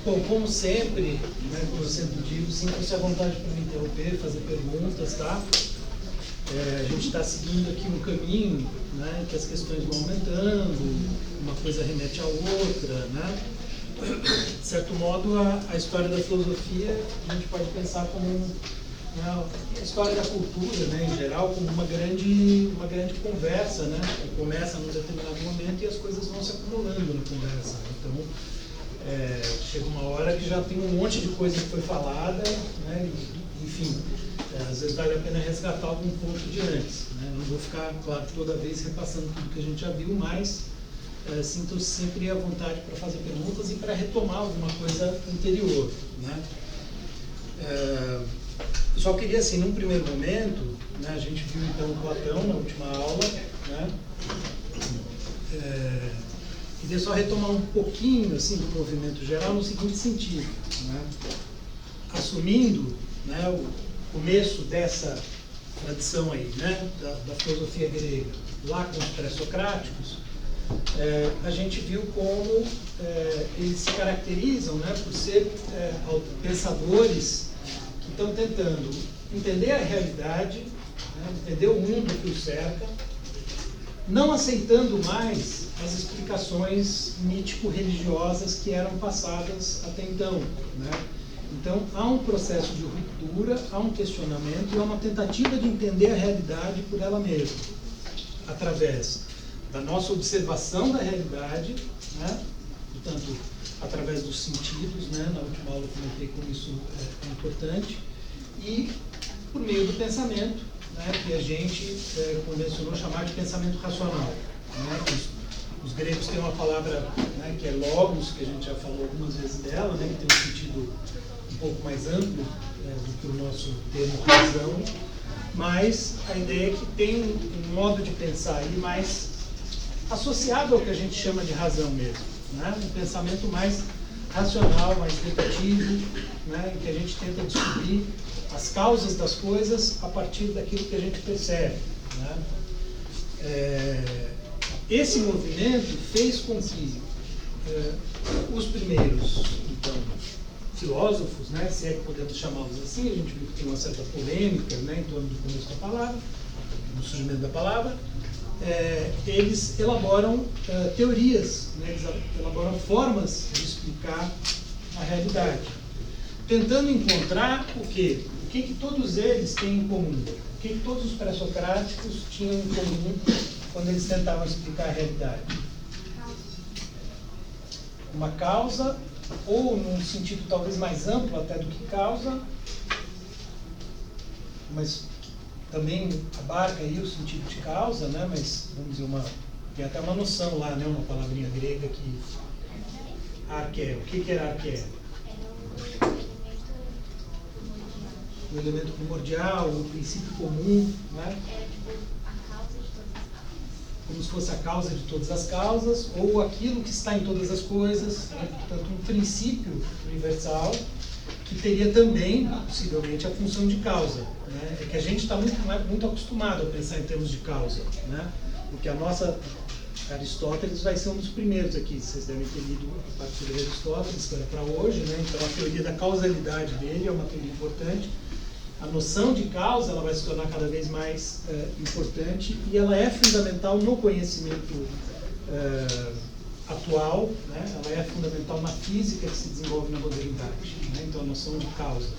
Bom, como sempre, né, como eu sempre digo, sinta-se à vontade para me interromper, fazer perguntas, tá? A gente está seguindo aqui um caminho, né, que as questões vão aumentando, uma coisa remete à outra, né? De certo modo, a história da filosofia a gente pode pensar como a história da cultura, né, em geral, como uma grande conversa, né, que começa num determinado momento e as coisas vão se acumulando na conversa. Então, chega uma hora que já tem um monte de coisa que foi falada, né, enfim, às vezes vale a pena resgatar algum ponto de antes. Né? Não vou ficar, claro, toda vez repassando tudo que a gente já viu, mas sinto-se sempre à vontade para fazer perguntas e para retomar alguma coisa anterior. Né? Eu só queria, assim, num primeiro momento, né, a gente viu então Platão na última aula, né? Queria só retomar um pouquinho assim, do movimento geral no seguinte sentido, né? Assumindo, né, o começo dessa tradição aí, né, da filosofia grega, lá com os pré-socráticos, a gente viu como eles se caracterizam, né, por ser pensadores que estão tentando entender a realidade, né, entender o mundo que os cerca, não aceitando mais as explicações mítico-religiosas que eram passadas até então, né? Então, há um processo de ruptura, há um questionamento e há uma tentativa de entender a realidade por ela mesma, através da nossa observação da realidade, né? Portanto, através dos sentidos, né? Na última aula eu comentei como isso é importante, e por meio do pensamento, né? Que a gente convencionou chamar de pensamento racional. Né? Os gregos têm uma palavra, né, que é logos, que a gente já falou algumas vezes dela, né, que tem um sentido um pouco mais amplo do que o nosso termo razão, mas a ideia é que tem um modo de pensar aí mais associado ao que a gente chama de razão mesmo, né, um pensamento mais racional, mais dedutivo, né, em que a gente tenta descobrir as causas das coisas a partir daquilo que a gente percebe. Né. Esse movimento fez com que os primeiros, então, filósofos, né, se é que podemos chamá-los assim, a gente viu que tem uma certa polêmica, né, em torno do começo da palavra, do surgimento da palavra, eles elaboram teorias, né, eles elaboram formas de explicar a realidade, tentando encontrar o quê? O que todos eles têm em comum, o que todos os pré-socráticos tinham em comum quando eles tentavam explicar a realidade. Uma causa, ou num sentido talvez mais amplo até do que causa, mas também abarca aí o sentido de causa, né? Mas vamos dizer, tem até uma noção lá, né? Uma palavrinha grega que... Arqué. O que era arqué? O elemento primordial, o princípio comum, né? Como se fosse a causa de todas as causas, ou aquilo que está em todas as coisas, né? Portanto, um princípio universal que teria também, possivelmente, a função de causa. Né? É que a gente está muito acostumado a pensar em termos de causa, né? Porque a nossa Aristóteles vai ser um dos primeiros aqui, vocês devem ter lido a partir de Aristóteles, que era para hoje, né? Então a teoria da causalidade dele é uma teoria importante. A noção de causa ela vai se tornar cada vez mais importante e ela é fundamental no conhecimento atual, né? Ela é fundamental na física que se desenvolve na modernidade, né? Então a noção de causa.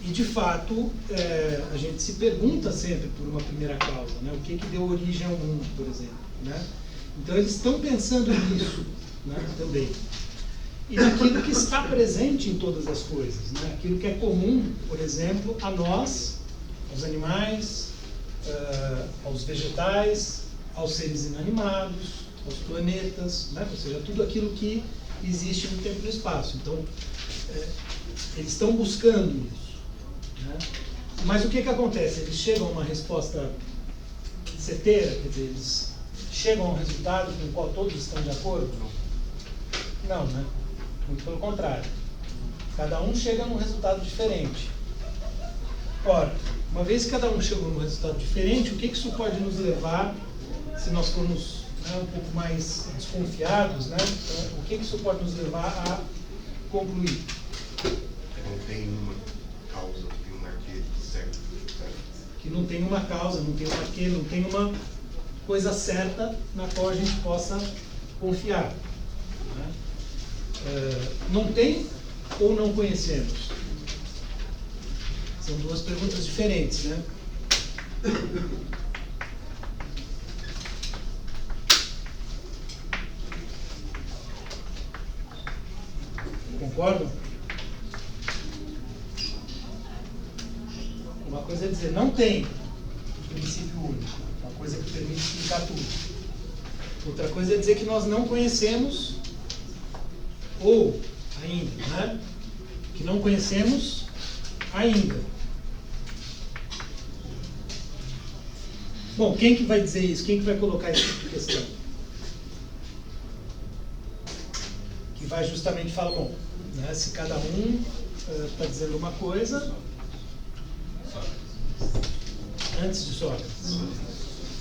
E de fato, a gente se pergunta sempre por uma primeira causa, né? O que deu origem ao mundo, por exemplo, né? Então eles estão pensando nisso, né? Também. E naquilo que está presente em todas as coisas, né? Aquilo que é comum, por exemplo, a nós, aos animais, aos vegetais, aos seres inanimados, aos planetas, né? Ou seja, tudo aquilo que existe no tempo e no espaço. Então, eles estão buscando isso. Né? Mas o que acontece? Eles chegam a uma resposta certeira, quer dizer, eles chegam a um resultado com o qual todos estão de acordo? Não, né? Muito pelo contrário. Cada um chega num resultado diferente. Ora, uma vez que cada um chegou num resultado diferente, o que isso pode nos levar, se nós formos, né, um pouco mais desconfiados, né? Então, o que isso pode nos levar a concluir? Não tem uma causa, não tem uma quê, certo? Que não tem uma causa, não tem uma quê, não tem uma coisa certa na qual a gente possa confiar. Né? Não tem ou não conhecemos? São duas perguntas diferentes, né? Concordam? Uma coisa é dizer, não tem princípio único, uma coisa que permite explicar tudo. Outra coisa é dizer que nós não conhecemos, ou ainda, né? Que não conhecemos ainda. Bom, quem que vai dizer isso? Quem que vai colocar esse tipo de questão? Que vai justamente falar, bom, né, se cada um está dizendo uma coisa, antes de Sócrates.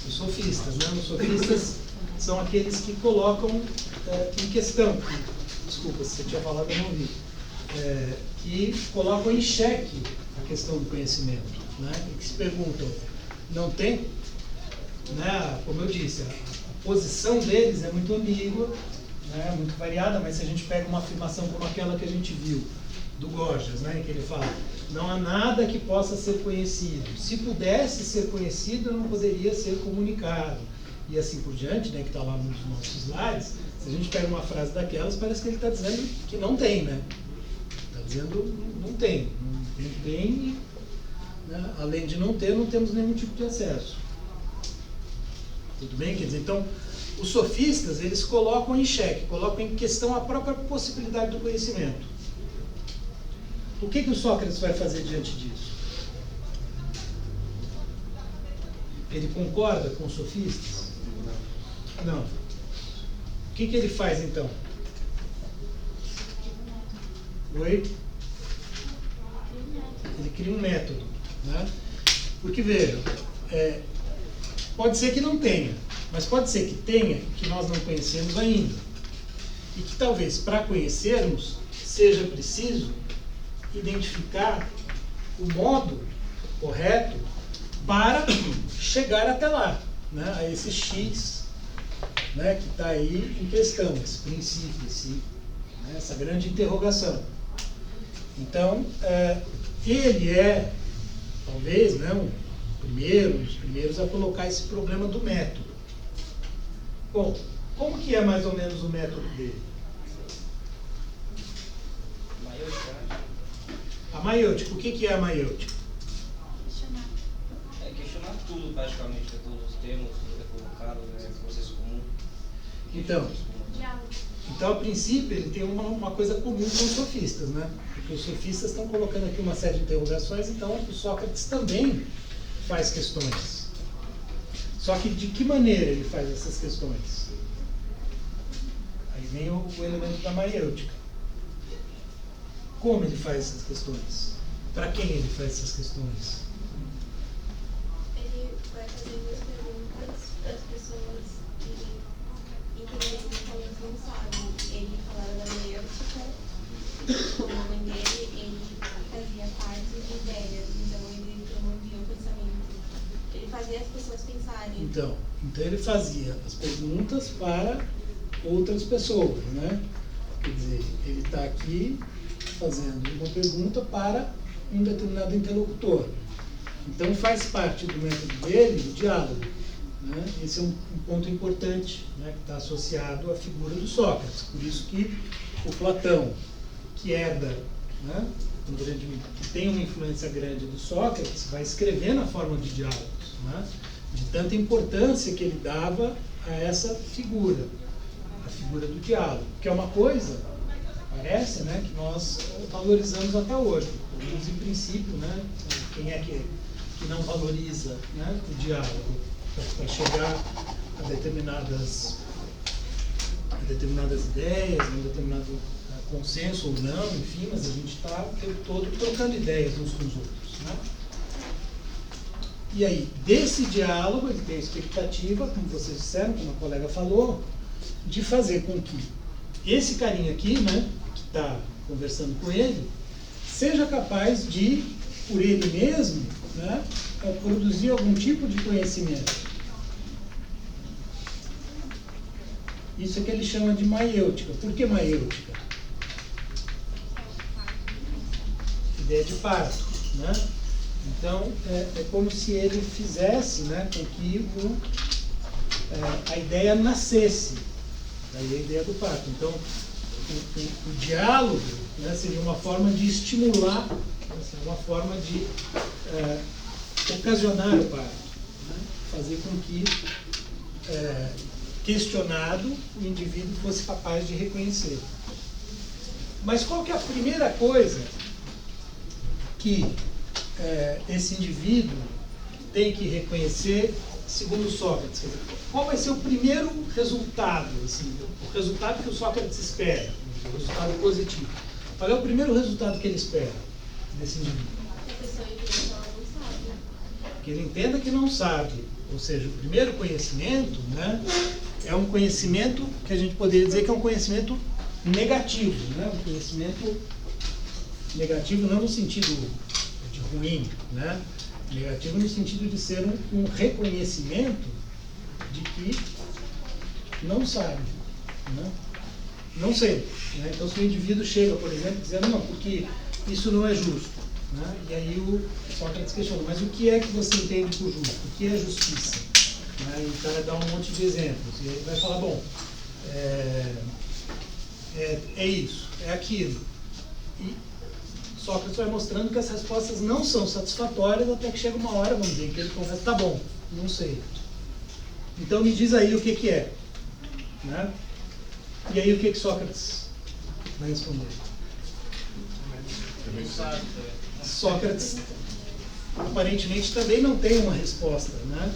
Os sofistas, né? Os sofistas são aqueles que colocam em questão, desculpa, se você tinha falado eu não vi, que colocam em xeque a questão do conhecimento, né? E que se perguntam, não tem? Né? Como eu disse, a posição deles é muito ambígua, né? Muito variada, mas se a gente pega uma afirmação como aquela que a gente viu, do Gorgias, né? Em que ele fala, não há nada que possa ser conhecido. Se pudesse ser conhecido, não poderia ser comunicado. E assim por diante, né? Que está lá nos nossos slides. Se a gente pega uma frase daquelas, parece que ele está dizendo que não tem, né? Está dizendo não tem. Não tem, né? Além de não ter, não temos nenhum tipo de acesso. Tudo bem? Quer dizer, então, os sofistas, eles colocam em xeque, colocam em questão a própria possibilidade do conhecimento. O que o Sócrates vai fazer diante disso? Ele concorda com os sofistas? Não. O que ele faz então? Oi? Ele cria um método, né? Porque veja, pode ser que não tenha, mas pode ser que tenha, que nós não conhecemos ainda. E que talvez para conhecermos seja preciso identificar o modo correto para chegar até lá, né? A esse X, né, que está aí em questão, esse princípio, né, essa grande interrogação. Então, ele é, talvez, né, um dos primeiros a colocar esse problema do método. Bom, como que é mais ou menos o método dele? A maiêutica. O que é a maiêutica? Questionar tudo, praticamente, todos os termos, tudo que é colocado, né, processo comum. Então, a princípio, ele tem uma coisa comum com os sofistas, né? Porque os sofistas estão colocando aqui uma série de interrogações, então o Sócrates também faz questões. Só que de que maneira ele faz essas questões? Aí vem o elemento da maiêutica. Como ele faz essas questões? Para quem ele faz essas questões? Ele vai fazendo as perguntas para as pessoas que talvez não sabem. Ele falava da maiêutica, como a mãe dele, ele fazia parte de ideias, então ele promovia o pensamento. Ele fazia as pessoas pensarem. Então ele fazia as perguntas para outras pessoas, né? Quer dizer, ele está aqui fazendo uma pergunta para um determinado interlocutor. Então faz parte do método dele o diálogo, né? Esse é um ponto importante, né, que está associado à figura do Sócrates. Por isso que o Platão, que herda, né, que tem uma influência grande do Sócrates, vai escrever na forma de diálogos, né, de tanta importância que ele dava a essa figura, a figura do diálogo, que é uma coisa, parece, né, que nós valorizamos até hoje, pelo menos em princípio, né? Quem é que não valoriza, né, o diálogo para chegar a determinadas ideias, a um determinado consenso ou não, enfim, mas a gente está o tempo todo trocando ideias uns com os outros, né? E aí, desse diálogo, ele tem a expectativa, como vocês disseram, como a colega falou, de fazer com que esse carinha aqui, né, que está conversando com ele, seja capaz de, por ele mesmo, né, produzir algum tipo de conhecimento. Isso é que ele chama de maiêutica. Por que maiêutica? Ideia de parto, né? Então, é como se ele fizesse, né, com que a ideia nascesse. Daí a ideia do parto. Então, o diálogo, né, seria uma forma de estimular, uma forma de ocasionar o parto, né? Fazer com que, questionado, o indivíduo fosse capaz de reconhecer. Mas qual que é a primeira coisa que esse indivíduo tem que reconhecer, segundo Sócrates? Qual vai ser o primeiro resultado, assim, o resultado que o Sócrates espera, o resultado positivo? Qual é o primeiro resultado que ele espera desse indivíduo? A pessoa entende que ela não sabe. Que ele entenda que não sabe. Ou seja, o primeiro conhecimento, né, é um conhecimento que a gente poderia dizer que é um conhecimento negativo, né? Um conhecimento negativo não no sentido de ruim, né? Negativo no sentido de ser um reconhecimento de que não sabe, né? Não sei, né? Então, se o indivíduo chega, por exemplo, dizendo, não, porque isso não é justo, né? E aí o Sócrates questiona, mas o que é que você entende por justo? O que é justiça? Né? E o cara dá um monte de exemplos, e ele vai falar, bom, é isso, é aquilo. E Sócrates vai mostrando que as respostas não são satisfatórias até que chega uma hora, vamos dizer, em que ele confessa, tá bom, não sei. Então me diz aí o que é. Né? E aí o que Sócrates vai responder? Sócrates aparentemente também não tem uma resposta, né?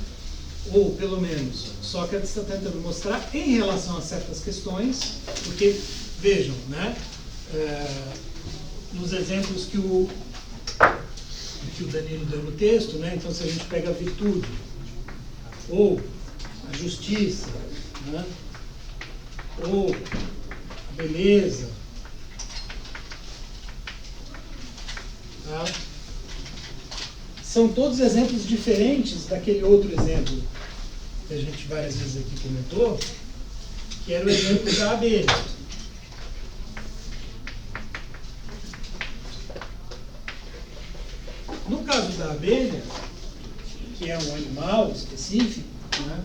Ou pelo menos Sócrates está tentando mostrar em relação a certas questões, porque vejam, né? Nos exemplos que o Danilo deu no texto, né? Então se a gente pega a virtude ou a justiça, né? Ou a beleza, tá? São todos exemplos diferentes daquele outro exemplo que a gente várias vezes aqui comentou, que era o exemplo da abelha. No caso da abelha, que é um animal específico, né,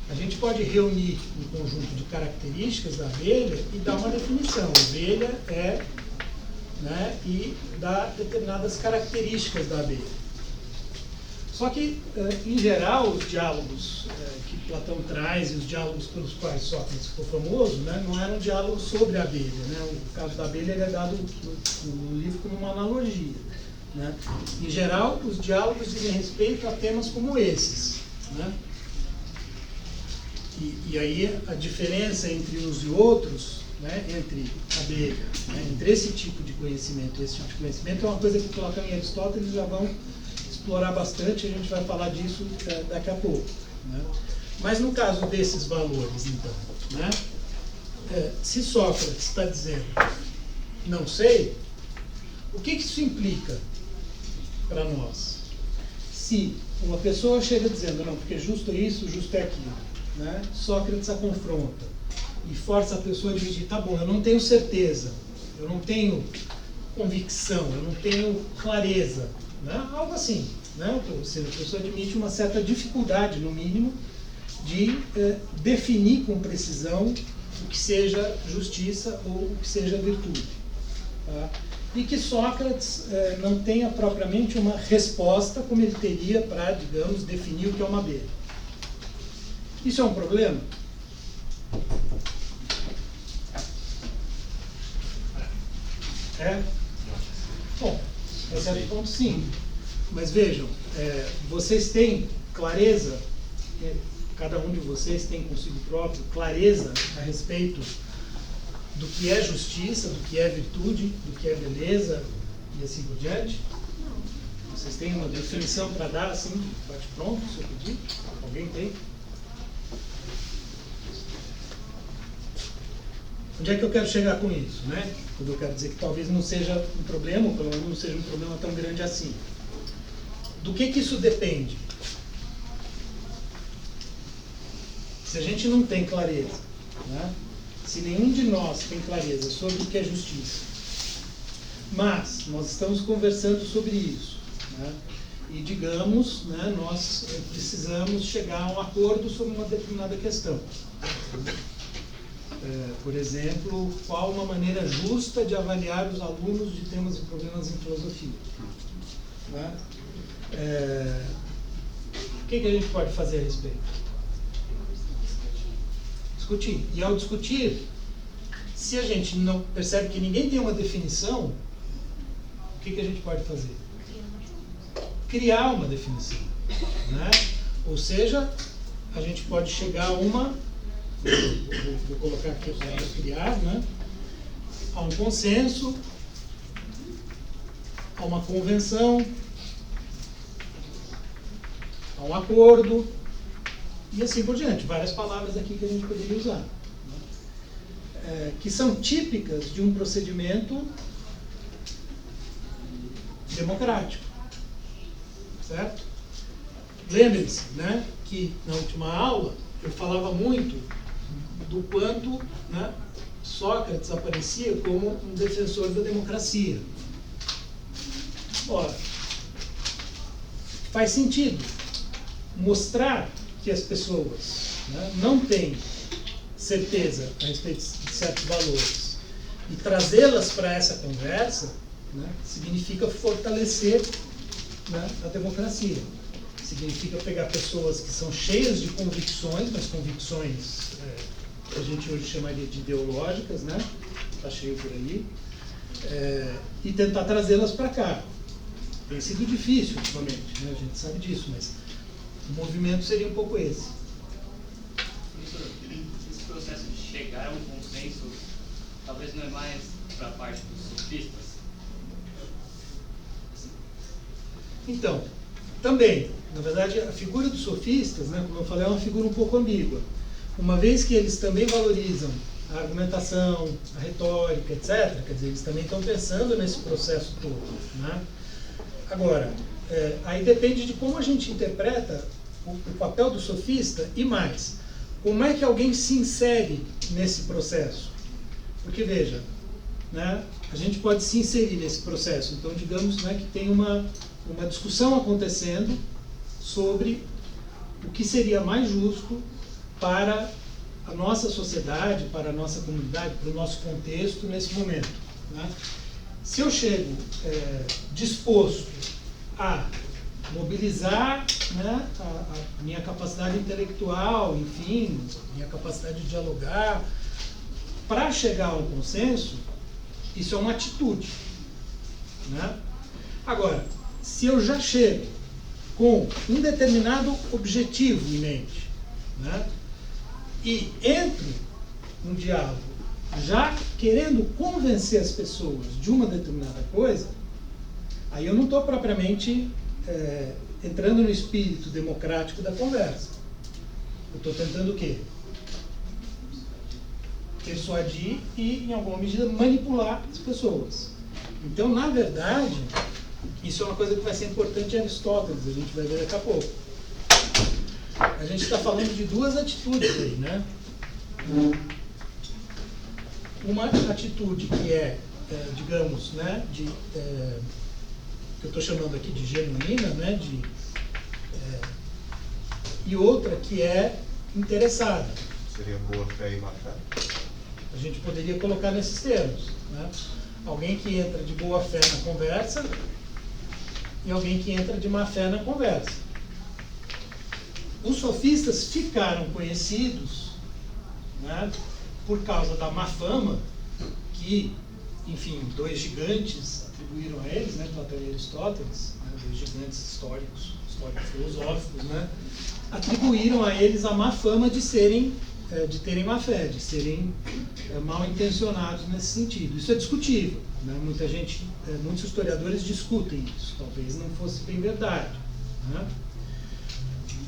a gente pode reunir um conjunto de características da abelha e dar uma definição. A abelha é, né, e dá determinadas características da abelha. Só que, em geral, os diálogos que Platão traz e os diálogos pelos quais Sócrates ficou famoso, né, não eram diálogos sobre a abelha. Né? O caso da abelha ele é dado no livro como uma analogia. Né? Em geral, os diálogos dizem respeito a temas como esses. Né? E aí a diferença entre uns e outros, né, entre abelha, né, entre esse tipo de conhecimento e esse tipo de conhecimento, é uma coisa que Platão e Aristóteles já vão explorar bastante, a gente vai falar disso daqui a pouco. Né? Mas no caso desses valores, então, né, se Sócrates está dizendo não sei, o que isso implica para nós? Se uma pessoa chega dizendo não, porque justo é isso, justo é aquilo, né? Sócrates a confronta e força a pessoa a dizer, tá bom, eu não tenho certeza, eu não tenho convicção, eu não tenho clareza, né? Algo assim, né? Ou seja, a pessoa admite uma certa dificuldade, no mínimo, de definir com precisão o que seja justiça ou o que seja virtude. Tá? E que Sócrates não tenha propriamente uma resposta como ele teria para, digamos, definir o que é uma abelha. Isso é um problema? É? Bom, a certo ponto sim. Mas vejam, vocês têm clareza, cada um de vocês tem consigo próprio clareza a respeito do que é justiça, do que é virtude, do que é beleza e assim por diante? Não. Vocês têm uma definição para dar assim, bate pronto, se eu pedir? Alguém tem? Onde é que eu quero chegar com isso, né? Quando eu quero dizer que talvez não seja um problema, ou pelo menos não seja um problema tão grande assim. Do que isso depende? Se a gente não tem clareza, né? Se nenhum de nós tem clareza sobre o que é justiça, mas nós estamos conversando sobre isso, né? E digamos, né, nós precisamos chegar a um acordo sobre uma determinada questão. Por exemplo, qual uma maneira justa de avaliar os alunos de temas e problemas em filosofia? Né? O que a gente pode fazer a respeito? Discutir. E ao discutir, se a gente não percebe que ninguém tem uma definição, o que a gente pode fazer? Criar uma definição. Né? Ou seja, a gente pode chegar a uma... Vou colocar aqui para criar, né? A um consenso, a uma convenção, a um acordo, e assim por diante. Várias palavras aqui que a gente poderia usar, né? Que são típicas de um procedimento democrático, certo? Lembre-se, né, que na última aula eu falava muito do quanto, né, Sócrates aparecia como um defensor da democracia. Ora, faz sentido mostrar que as pessoas, né, não têm certeza a respeito de certos valores e trazê-las para essa conversa, né, significa fortalecer, né, a democracia. Significa pegar pessoas que são cheias de convicções, mas convicções que a gente hoje chamaria de ideológicas, né? Está cheio por aí, e tentar trazê-las para cá. Tem sido difícil ultimamente, né? A gente sabe disso, mas o movimento seria um pouco esse. Esse processo de chegar a um consenso talvez não é mais para a parte dos sofistas? Então, também, na verdade, a figura dos sofistas, né, como eu falei, é uma figura um pouco ambígua. Uma vez que eles também valorizam a argumentação, a retórica, etc., quer dizer, eles também estão pensando nesse processo todo, né? Agora, aí depende de como a gente interpreta o papel do sofista e mais, como é que alguém se insere nesse processo. Porque, veja, né, a gente pode se inserir nesse processo. Então, digamos, né, que tem uma discussão acontecendo sobre o que seria mais justo para a nossa sociedade, para a nossa comunidade, para o nosso contexto nesse momento, né? Se eu chego disposto a mobilizar, né, a minha capacidade intelectual, enfim, minha capacidade de dialogar, para chegar a um consenso, isso é uma atitude, né? Agora, se eu já chego com um determinado objetivo em mente, né, e entro no diálogo já querendo convencer as pessoas de uma determinada coisa, aí eu não estou propriamente entrando no espírito democrático da conversa. Eu estou tentando o quê? Persuadir e, em alguma medida, manipular as pessoas. Então, na verdade, isso é uma coisa que vai ser importante em Aristóteles, a gente vai ver daqui a pouco. A gente está falando de duas atitudes aí, né? Uma atitude que digamos, né, que eu estou chamando aqui de genuína, né, e outra que é interessada. Seria boa fé e má fé. A gente poderia colocar nesses termos, né? Alguém que entra de boa fé na conversa e alguém que entra de má fé na conversa. Os sofistas ficaram conhecidos, né, por causa da má fama que, enfim, dois gigantes atribuíram a eles, né, Platão e Aristóteles, né, dois gigantes históricos filosóficos, né, atribuíram a eles a má fama de terem má fé, de serem mal intencionados nesse sentido. Isso é discutível, né? Muitos historiadores discutem isso, talvez não fosse bem verdade, né?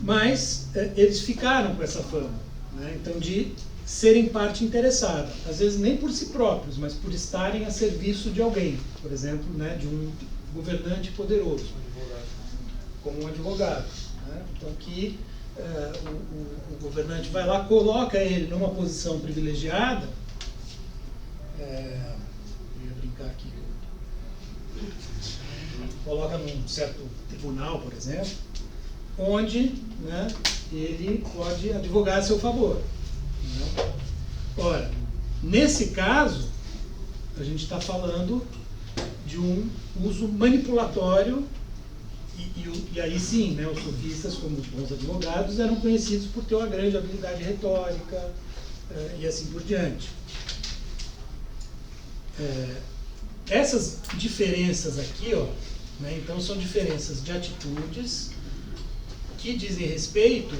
Mas eles ficaram com essa fama, né? Então, de serem parte interessada, às vezes nem por si próprios, mas por estarem a serviço de alguém, por exemplo, né, de um governante poderoso, como um advogado. Né? Então que o governante vai lá, coloca ele numa posição privilegiada, eu ia brincar aqui, coloca num certo tribunal, por exemplo, onde, né, ele pode advogar a seu favor. Né? Ora, nesse caso, a gente está falando de um uso manipulatório, e aí sim, né, os sofistas, como os bons advogados, eram conhecidos por ter uma grande habilidade retórica e assim por diante. Essas diferenças aqui, ó, né, então são diferenças de atitudes que dizem respeito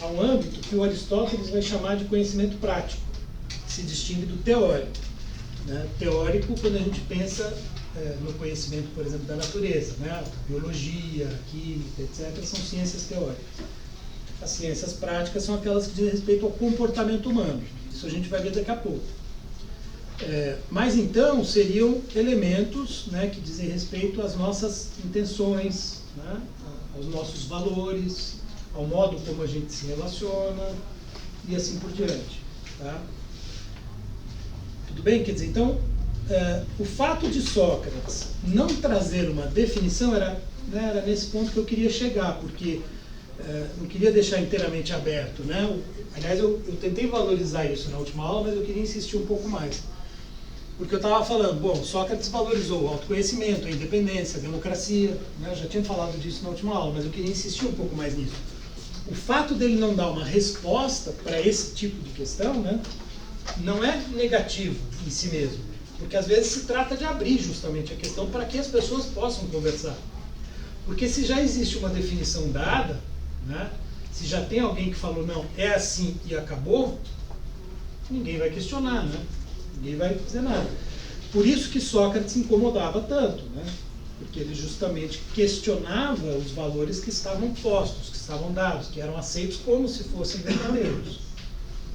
a um âmbito que o Aristóteles vai chamar de conhecimento prático, que se distingue do teórico. Né? Teórico, quando a gente pensa no conhecimento, por exemplo, da natureza, né? A biologia, a química, etc., são ciências teóricas. As ciências práticas são aquelas que dizem respeito ao comportamento humano. Isso a gente vai ver daqui a pouco. Mas então seriam elementos, né, que dizem respeito às nossas intenções, né, aos nossos valores, ao modo como a gente se relaciona e assim por diante. Tá? Tudo bem? Quer dizer, então, o fato de Sócrates não trazer uma definição era nesse ponto que eu queria chegar, porque não queria deixar inteiramente aberto. Né? Aliás, eu tentei valorizar isso na última aula, mas eu queria insistir um pouco mais. Porque eu estava falando, bom, Sócrates valorizou o autoconhecimento, a independência, a democracia, né? Eu já tinha falado disso na última aula, mas eu queria insistir um pouco mais nisso. O fato dele não dar uma resposta para esse tipo de questão, né, não é negativo em si mesmo, porque às vezes se trata de abrir justamente a questão para que as pessoas possam conversar. Porque se já existe uma definição dada, né, se já tem alguém que falou, não, é assim e acabou, ninguém vai questionar, né? Ninguém vai dizer nada. Por isso que Sócrates incomodava tanto, né? Porque ele justamente questionava os valores que estavam postos, que estavam dados, que eram aceitos como se fossem verdadeiros.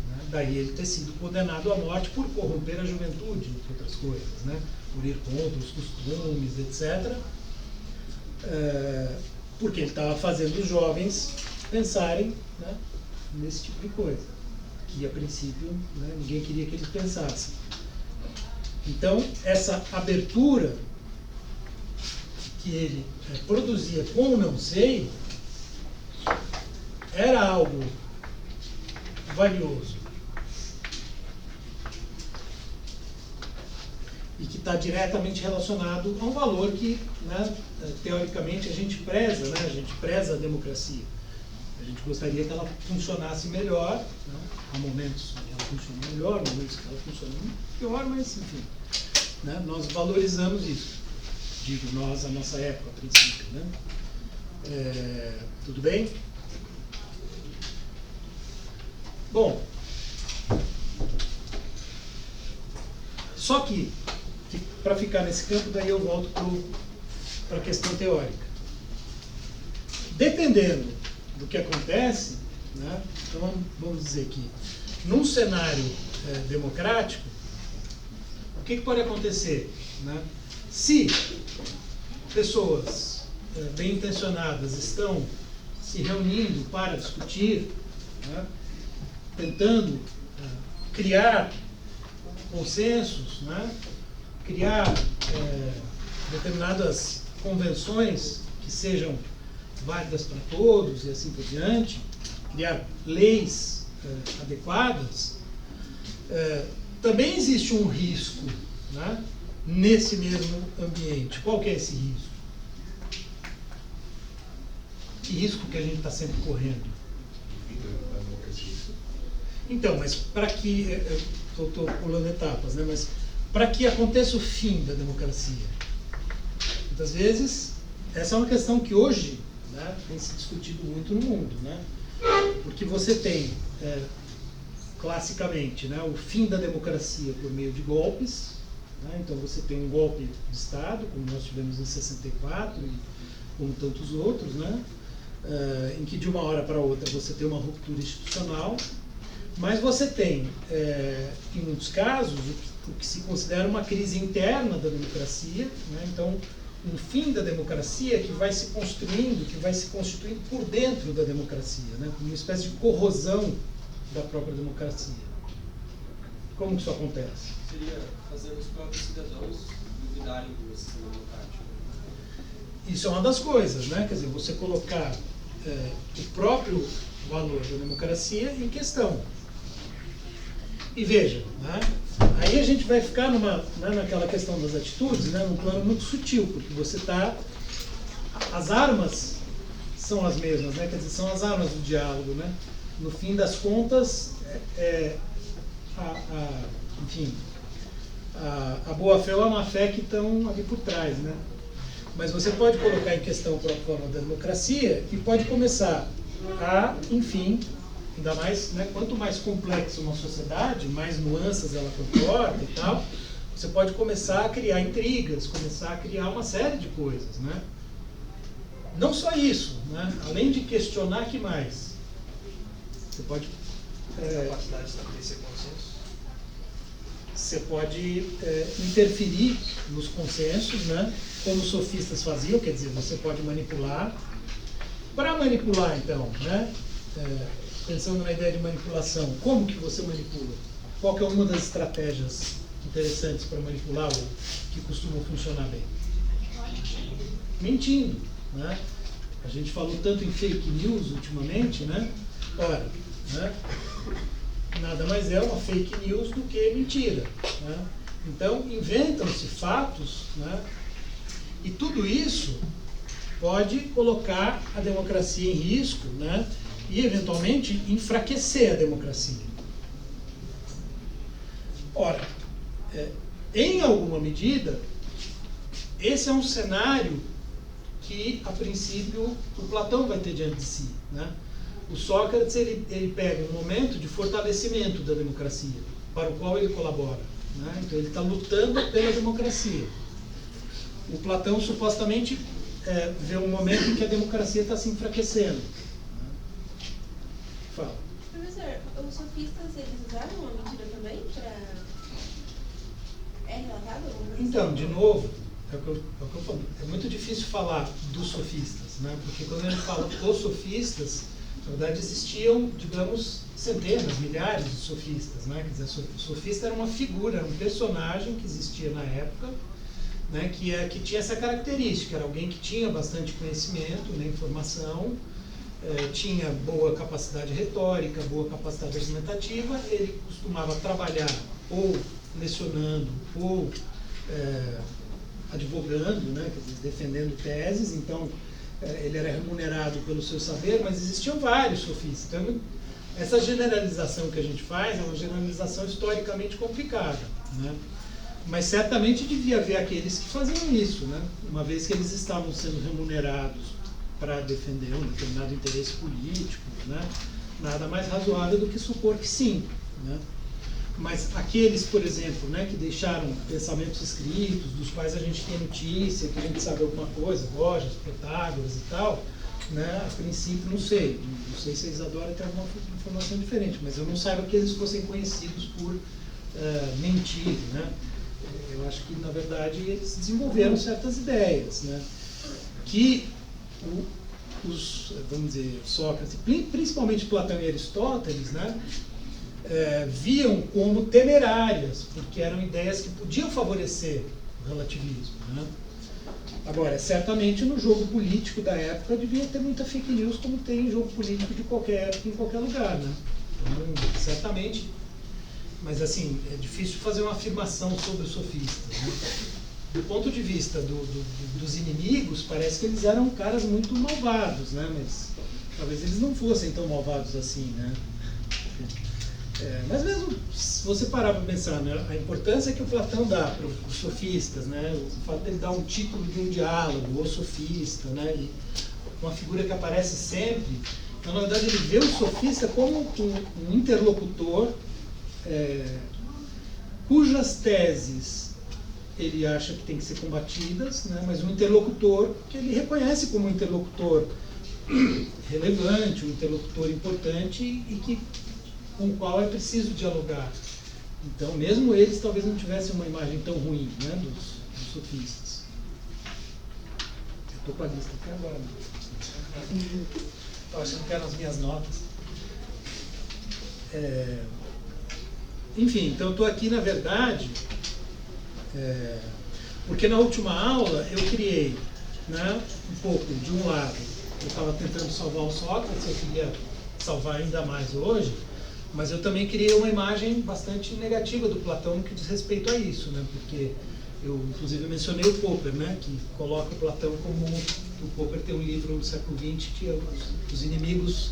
Né? Daí ele ter sido condenado à morte por corromper a juventude, entre outras coisas, né? Por ir contra os costumes, etc. Porque ele estava fazendo os jovens pensarem, né, nesse tipo de coisa, que a princípio, né, ninguém queria que eles pensassem. Então, essa abertura que ele produzia com o não sei era algo valioso e que está diretamente relacionado a um valor que, né, teoricamente a gente preza, né, a gente preza a democracia. A gente gostaria que ela funcionasse melhor, né? Há momentos que ela funciona melhor, momentos que ela funciona pior, mas enfim, né? Nós valorizamos isso. Digo nós, a nossa época, a princípio. Né? Tudo bem? Bom, só que para ficar nesse campo, daí eu volto para a questão teórica. Dependendo do que acontece, né? Então vamos dizer que num cenário democrático, o que pode acontecer? Né? Se pessoas bem intencionadas estão se reunindo para discutir, né? Tentando criar consensos, né? Criar determinadas convenções que sejam válidas para todos e assim por diante, criar leis adequadas, também existe um risco, né, nesse mesmo ambiente. Qual que é esse risco? Que risco que a gente está sempre correndo? Então, mas para que... Estou pulando etapas, né, mas para que aconteça o fim da democracia? Muitas vezes, essa é uma questão que hoje, né, tem se discutido muito no mundo, né? Porque você tem, classicamente, né, o fim da democracia por meio de golpes, né? Então você tem um golpe de Estado, como nós tivemos em 64 e como tantos outros, né? Em que de uma hora para outra você tem uma ruptura institucional, Mas você tem, em muitos casos, o que se considera uma crise interna da democracia, né? Então, um fim da democracia que vai se construindo, que vai se constituindo por dentro da democracia, né? Uma espécie de corrosão da própria democracia. Como que isso acontece? Seria fazer os próprios cidadãos duvidarem do sistema democrático. Isso é uma das coisas, né? Quer dizer, você colocar o próprio valor da democracia em questão. E veja, né? Aí a gente vai ficar naquela questão das atitudes, né? Num plano muito sutil, porque você está... As armas são as mesmas, né? Quer dizer, são as armas do diálogo, né? No fim das contas, enfim, a boa-fé ou a má-fé que estão ali por trás, né? Mas você pode colocar em questão a própria forma da democracia e pode começar a, enfim, ainda mais, né, quanto mais complexa uma sociedade, mais nuances ela comporta e tal, você pode começar a criar intrigas, começar a criar uma série de coisas, né? Não só isso, né? Além de questionar, que mais? Você pode... Capacidade de estabelecer consenso. Você pode interferir nos consensos, né? Como os sofistas faziam, quer dizer, você pode manipular. Para manipular, então, né? Pensando na ideia de manipulação, como que você manipula? Qual que é uma das estratégias interessantes para manipular ou que costumam funcionar bem? Mentindo, né? A gente falou tanto em fake news ultimamente, né? Ora, né? Nada mais é uma fake news do que mentira, né? Então, inventam-se fatos, né? E tudo isso pode colocar a democracia em risco, né? E, eventualmente, enfraquecer a democracia. Ora, em alguma medida, esse é um cenário que, a princípio, o Platão vai ter diante de si, né? O Sócrates ele pega um momento de fortalecimento da democracia, para o qual ele colabora, né? Então, ele está lutando pela democracia. O Platão, supostamente, vê um momento em que a democracia está se enfraquecendo. Fala. Professor, os sofistas, eles usaram uma mentira também para... É relatado alguma coisa? Então, de novo, é o que eu falo. É muito difícil falar dos sofistas, né? Porque quando a gente fala dos sofistas, na verdade existiam, digamos, centenas, milhares de sofistas, né? Quer dizer, o sofista era uma figura, era um personagem que existia na época, né? Que tinha essa característica, era alguém que tinha bastante conhecimento, né? Informação, tinha boa capacidade retórica, boa capacidade argumentativa, ele costumava trabalhar ou lecionando ou advogando, né, quer dizer, defendendo teses, então ele era remunerado pelo seu saber, mas existiam vários sofistas. Então, essa generalização que a gente faz é uma generalização historicamente complicada, né? Mas certamente devia haver aqueles que faziam isso, né? Uma vez que eles estavam sendo remunerados para defender um determinado interesse político, né? Nada mais razoável do que supor que sim, né? Mas aqueles, por exemplo, né, que deixaram pensamentos escritos, dos quais a gente tem notícia, que a gente sabe alguma coisa, Gorgias, Protágoras e tal, né? A princípio, não sei se a Isadora tem alguma informação diferente, mas eu não saiba que eles fossem conhecidos por mentir, né? Eu acho que, na verdade, eles desenvolveram certas ideias, né? Que vamos dizer, Sócrates, principalmente Platão e Aristóteles, né? Viam como temerárias, porque eram ideias que podiam favorecer o relativismo, né? Agora, certamente no jogo político da época devia ter muita fake news, como tem em jogo político de qualquer época, em qualquer lugar, né? Então, certamente, mas assim, é difícil fazer uma afirmação sobre os sofistas, né? Do ponto de vista dos inimigos, parece que eles eram caras muito malvados, né? Mas talvez eles não fossem tão malvados assim, né? Mas mesmo se você parar para pensar, né, a importância que o Platão dá para os sofistas, né, o fato de ele dar um título de um diálogo, o sofista, né, uma figura que aparece sempre, então, na verdade, ele vê o sofista como um interlocutor cujas teses ele acha que tem que ser combatidas, né, mas um interlocutor que ele reconhece como um interlocutor relevante, um interlocutor importante e que com o qual é preciso dialogar. Então, mesmo eles talvez não tivessem uma imagem tão ruim, né, dos sofistas. Eu estou com a lista aqui agora. Estou achando que eram as minhas notas. Enfim, então eu estou aqui, na verdade, porque na última aula eu criei, né, um pouco, de um lado, eu estava tentando salvar o Sócrates, eu queria salvar ainda mais hoje, mas eu também criei uma imagem bastante negativa do Platão no que diz respeito a isso, né, porque eu, inclusive, mencionei o Popper, né, que coloca o Platão como... O Popper tem um livro no século XX que é os inimigos...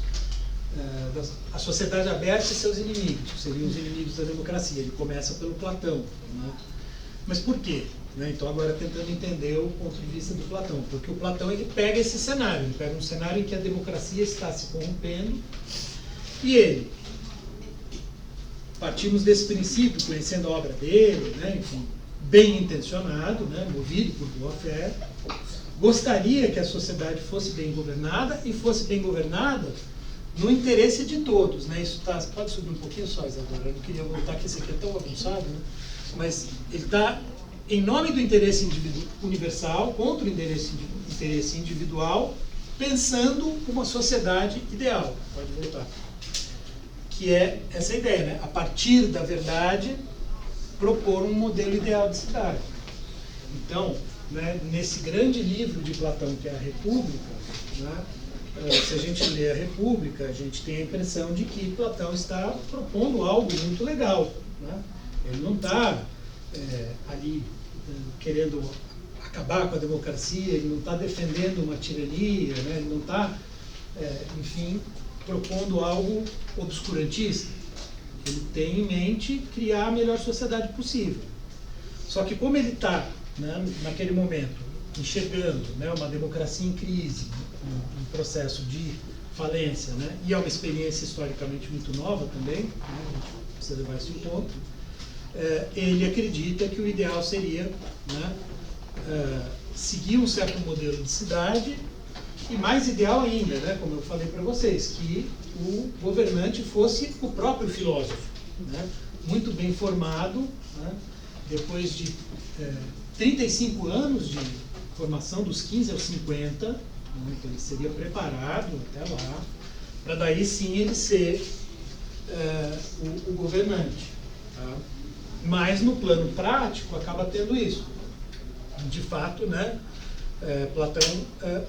a sociedade aberta e seus inimigos, que seriam os inimigos da democracia. Ele começa pelo Platão, né? Mas por quê? Né? Então, agora tentando entender o ponto de vista do Platão, porque o Platão ele pega esse cenário, ele pega um cenário em que a democracia está se corrompendo e ele, partimos desse princípio, conhecendo a obra dele, né? Enfim, bem intencionado, né? Movido por boa fé, gostaria que a sociedade fosse bem governada e fosse bem governada no interesse de todos, né? Isso tá, pode subir um pouquinho só, Isadora, eu não queria voltar, que esse aqui é tão avançado, né? Mas ele está em nome do interesse universal, contra o interesse individual, pensando uma sociedade ideal. Pode voltar. Que é essa ideia, né? A partir da verdade, propor um modelo ideal de cidade. Então, né, nesse grande livro de Platão, que é a República, né, se a gente lê a República, a gente tem a impressão de que Platão está propondo algo muito legal, né? Ele não está ali querendo acabar com a democracia, ele não está defendendo uma tirania, né? Ele não está, enfim, propondo algo obscurantista. Ele tem em mente criar a melhor sociedade possível. Só que como ele está, né, naquele momento, enxergando, né, uma democracia em crise, um processo de falência, né, e é uma experiência historicamente muito nova também, né, a gente precisa levar isso em conta, ele acredita que o ideal seria, né, seguir um certo modelo de cidade, e mais ideal ainda, né, como eu falei para vocês, que o governante fosse o próprio filósofo, né, muito bem formado, né, depois de 35 anos de formação, dos 15 aos 50, né, então ele seria preparado até lá, para daí sim ele ser o governante. Tá? Mas no plano prático acaba tendo isso. De fato, né, Platão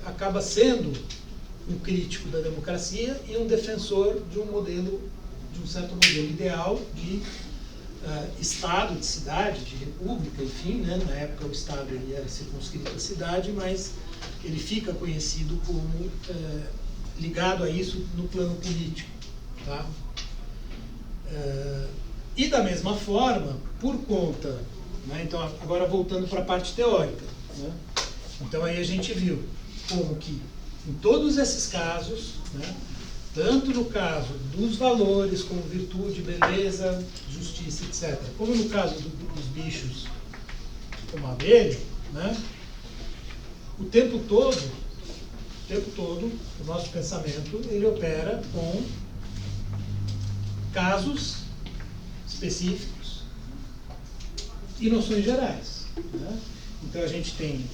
acaba sendo um crítico da democracia e um defensor de um modelo, de um certo modelo ideal de Estado, de cidade, de república, enfim, né? Na época o Estado ele era circunscrito à cidade, mas ele fica conhecido como ligado a isso no plano político. Tá? E da mesma forma, por conta, né? Então agora voltando para a parte teórica, né? Então aí a gente viu como que em todos esses casos, né, tanto no caso dos valores como virtude, beleza, justiça, etc., como no caso dos bichos como a abelha, né, o tempo todo, o nosso pensamento ele opera com casos específicos e noções gerais. Né? Então a gente tem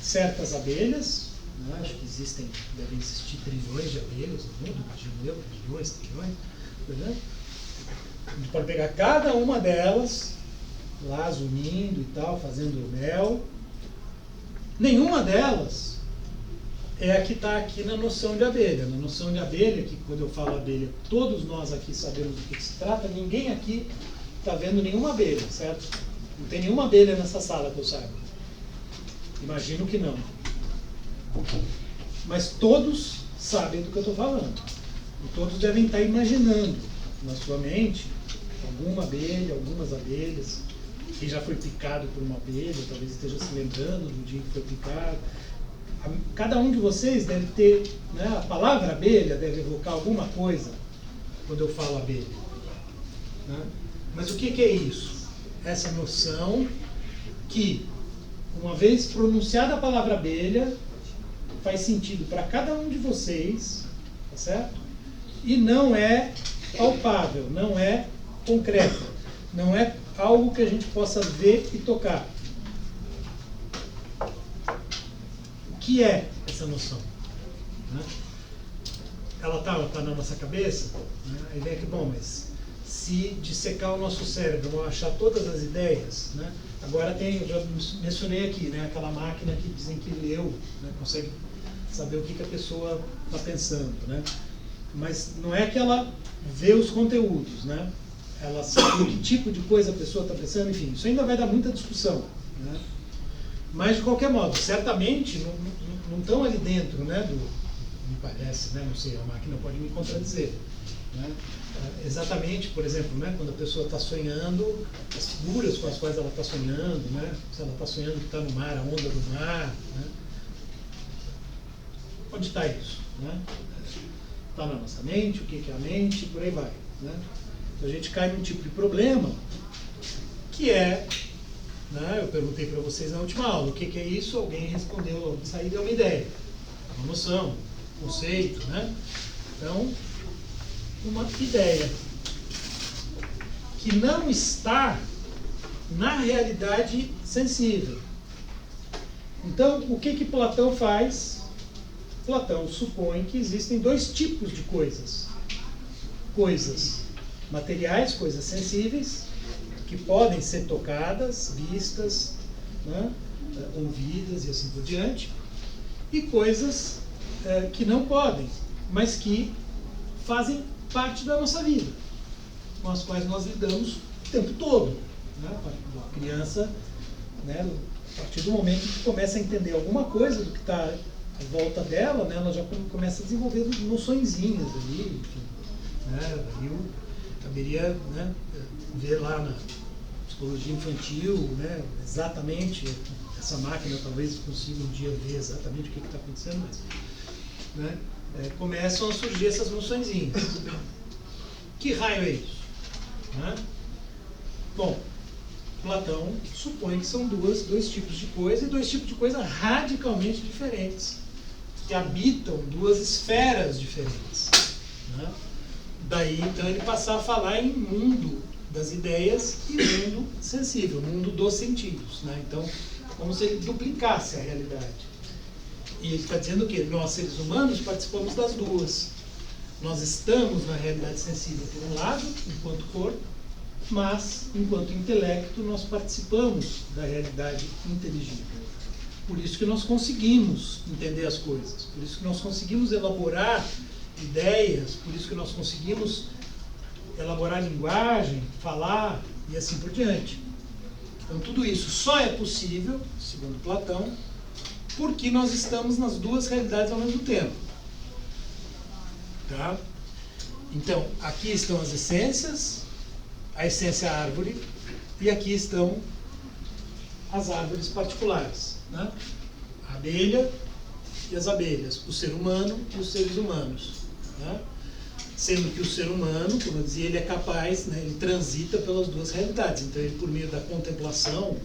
certas abelhas, né? Acho que devem existir trilhões de abelhas no mundo, imagino eu, bilhões, trilhões. Né? A gente pode pegar cada uma delas, lá zunindo e tal, fazendo mel. Nenhuma delas é a que está aqui na noção de abelha. Na noção de abelha, que quando eu falo abelha, todos nós aqui sabemos do que se trata, ninguém aqui está vendo nenhuma abelha, certo? Não tem nenhuma abelha nessa sala que eu saiba. Imagino que não. Mas todos sabem do que eu estou falando. E todos devem estar imaginando na sua mente alguma abelha, algumas abelhas. Quem já foi picado por uma abelha, talvez esteja se lembrando do dia que foi picado. Cada um de vocês deve ter, né, a palavra abelha deve evocar alguma coisa quando eu falo abelha. Né? Mas o que é isso? Essa noção que, uma vez pronunciada a palavra abelha, faz sentido para cada um de vocês, tá certo? E não é palpável, não é concreta, não é algo que a gente possa ver e tocar. O que é essa noção? Né? Ela está na nossa cabeça? Né? Aí vem aqui, bom, mas se dissecar o nosso cérebro, vamos achar todas as ideias, né? Agora tem, eu já mencionei aqui, né, aquela máquina que dizem que leu, né, consegue saber o que a pessoa está pensando, né? Mas não é que ela vê os conteúdos, né? Ela sabe que tipo de coisa a pessoa está pensando, enfim, isso ainda vai dar muita discussão, né? Mas de qualquer modo, certamente não estão ali dentro, né, me parece, né, não sei, a máquina pode me contradizer, né? Exatamente, por exemplo, né, quando a pessoa está sonhando, as figuras com as quais ela está sonhando, né, se ela está sonhando que está no mar, a onda do mar, né, onde está isso? Está na nossa mente, o que é a mente, por aí vai. Né? Então a gente cai num tipo de problema que é, né, eu perguntei para vocês na última aula, o que é isso? Alguém respondeu logo de saída, é uma ideia, uma noção, um conceito, né? Então, uma ideia que não está na realidade sensível. Então, o que Platão faz? Platão supõe que existem dois tipos de coisas. Coisas materiais, coisas sensíveis, que podem ser tocadas, vistas, né, ouvidas e assim por diante, e coisas que não podem, mas que fazem parte da nossa vida, com as quais nós lidamos o tempo todo. Né? A criança, né, a partir do momento que começa a entender alguma coisa do que está à volta dela, né, ela já começa a desenvolver noçõezinhas ali, enfim, né? Aí caberia, né, ver lá na psicologia infantil, né, exatamente, essa máquina talvez consiga um dia ver exatamente o que está acontecendo, mas, né, começam a surgir essas noçõezinhas. Que raio é isso? Né? Bom, Platão supõe que são dois tipos de coisa, e dois tipos de coisa radicalmente diferentes, que habitam duas esferas diferentes. Né? Daí, então, ele passar a falar em mundo das ideias e mundo sensível, mundo dos sentidos. Né? Então, como se ele duplicasse a realidade. E ele está dizendo que nós, seres humanos, participamos das duas. Nós estamos na realidade sensível, por um lado, enquanto corpo, mas, enquanto intelecto, nós participamos da realidade inteligível. Por isso que nós conseguimos entender as coisas, por isso que nós conseguimos elaborar ideias, por isso que nós conseguimos elaborar linguagem, falar e assim por diante. Então, tudo isso só é possível, segundo Platão, porque nós estamos nas duas realidades ao mesmo tempo. Tá? Então, aqui estão as essências, a essência é a árvore, e aqui estão as árvores particulares. Né? A abelha e as abelhas, o ser humano e os seres humanos. Né? Sendo que o ser humano, como eu dizia, ele é capaz, né, ele transita pelas duas realidades. Então, ele, por meio da contemplação,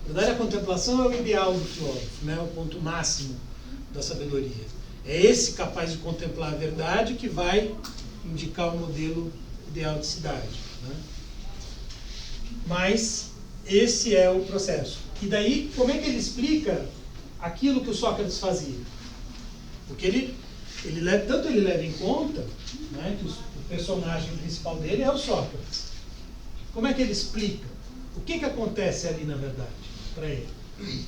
na verdade, a contemplação é o ideal do filósofo, né, o ponto máximo da sabedoria. É esse capaz de contemplar a verdade que vai indicar o modelo ideal de cidade. Né? Mas esse é o processo. E daí, como é que ele explica aquilo que o Sócrates fazia? Porque ele leva em conta, né, que o personagem principal dele é o Sócrates. Como é que ele explica? O que acontece ali, na verdade, para ele?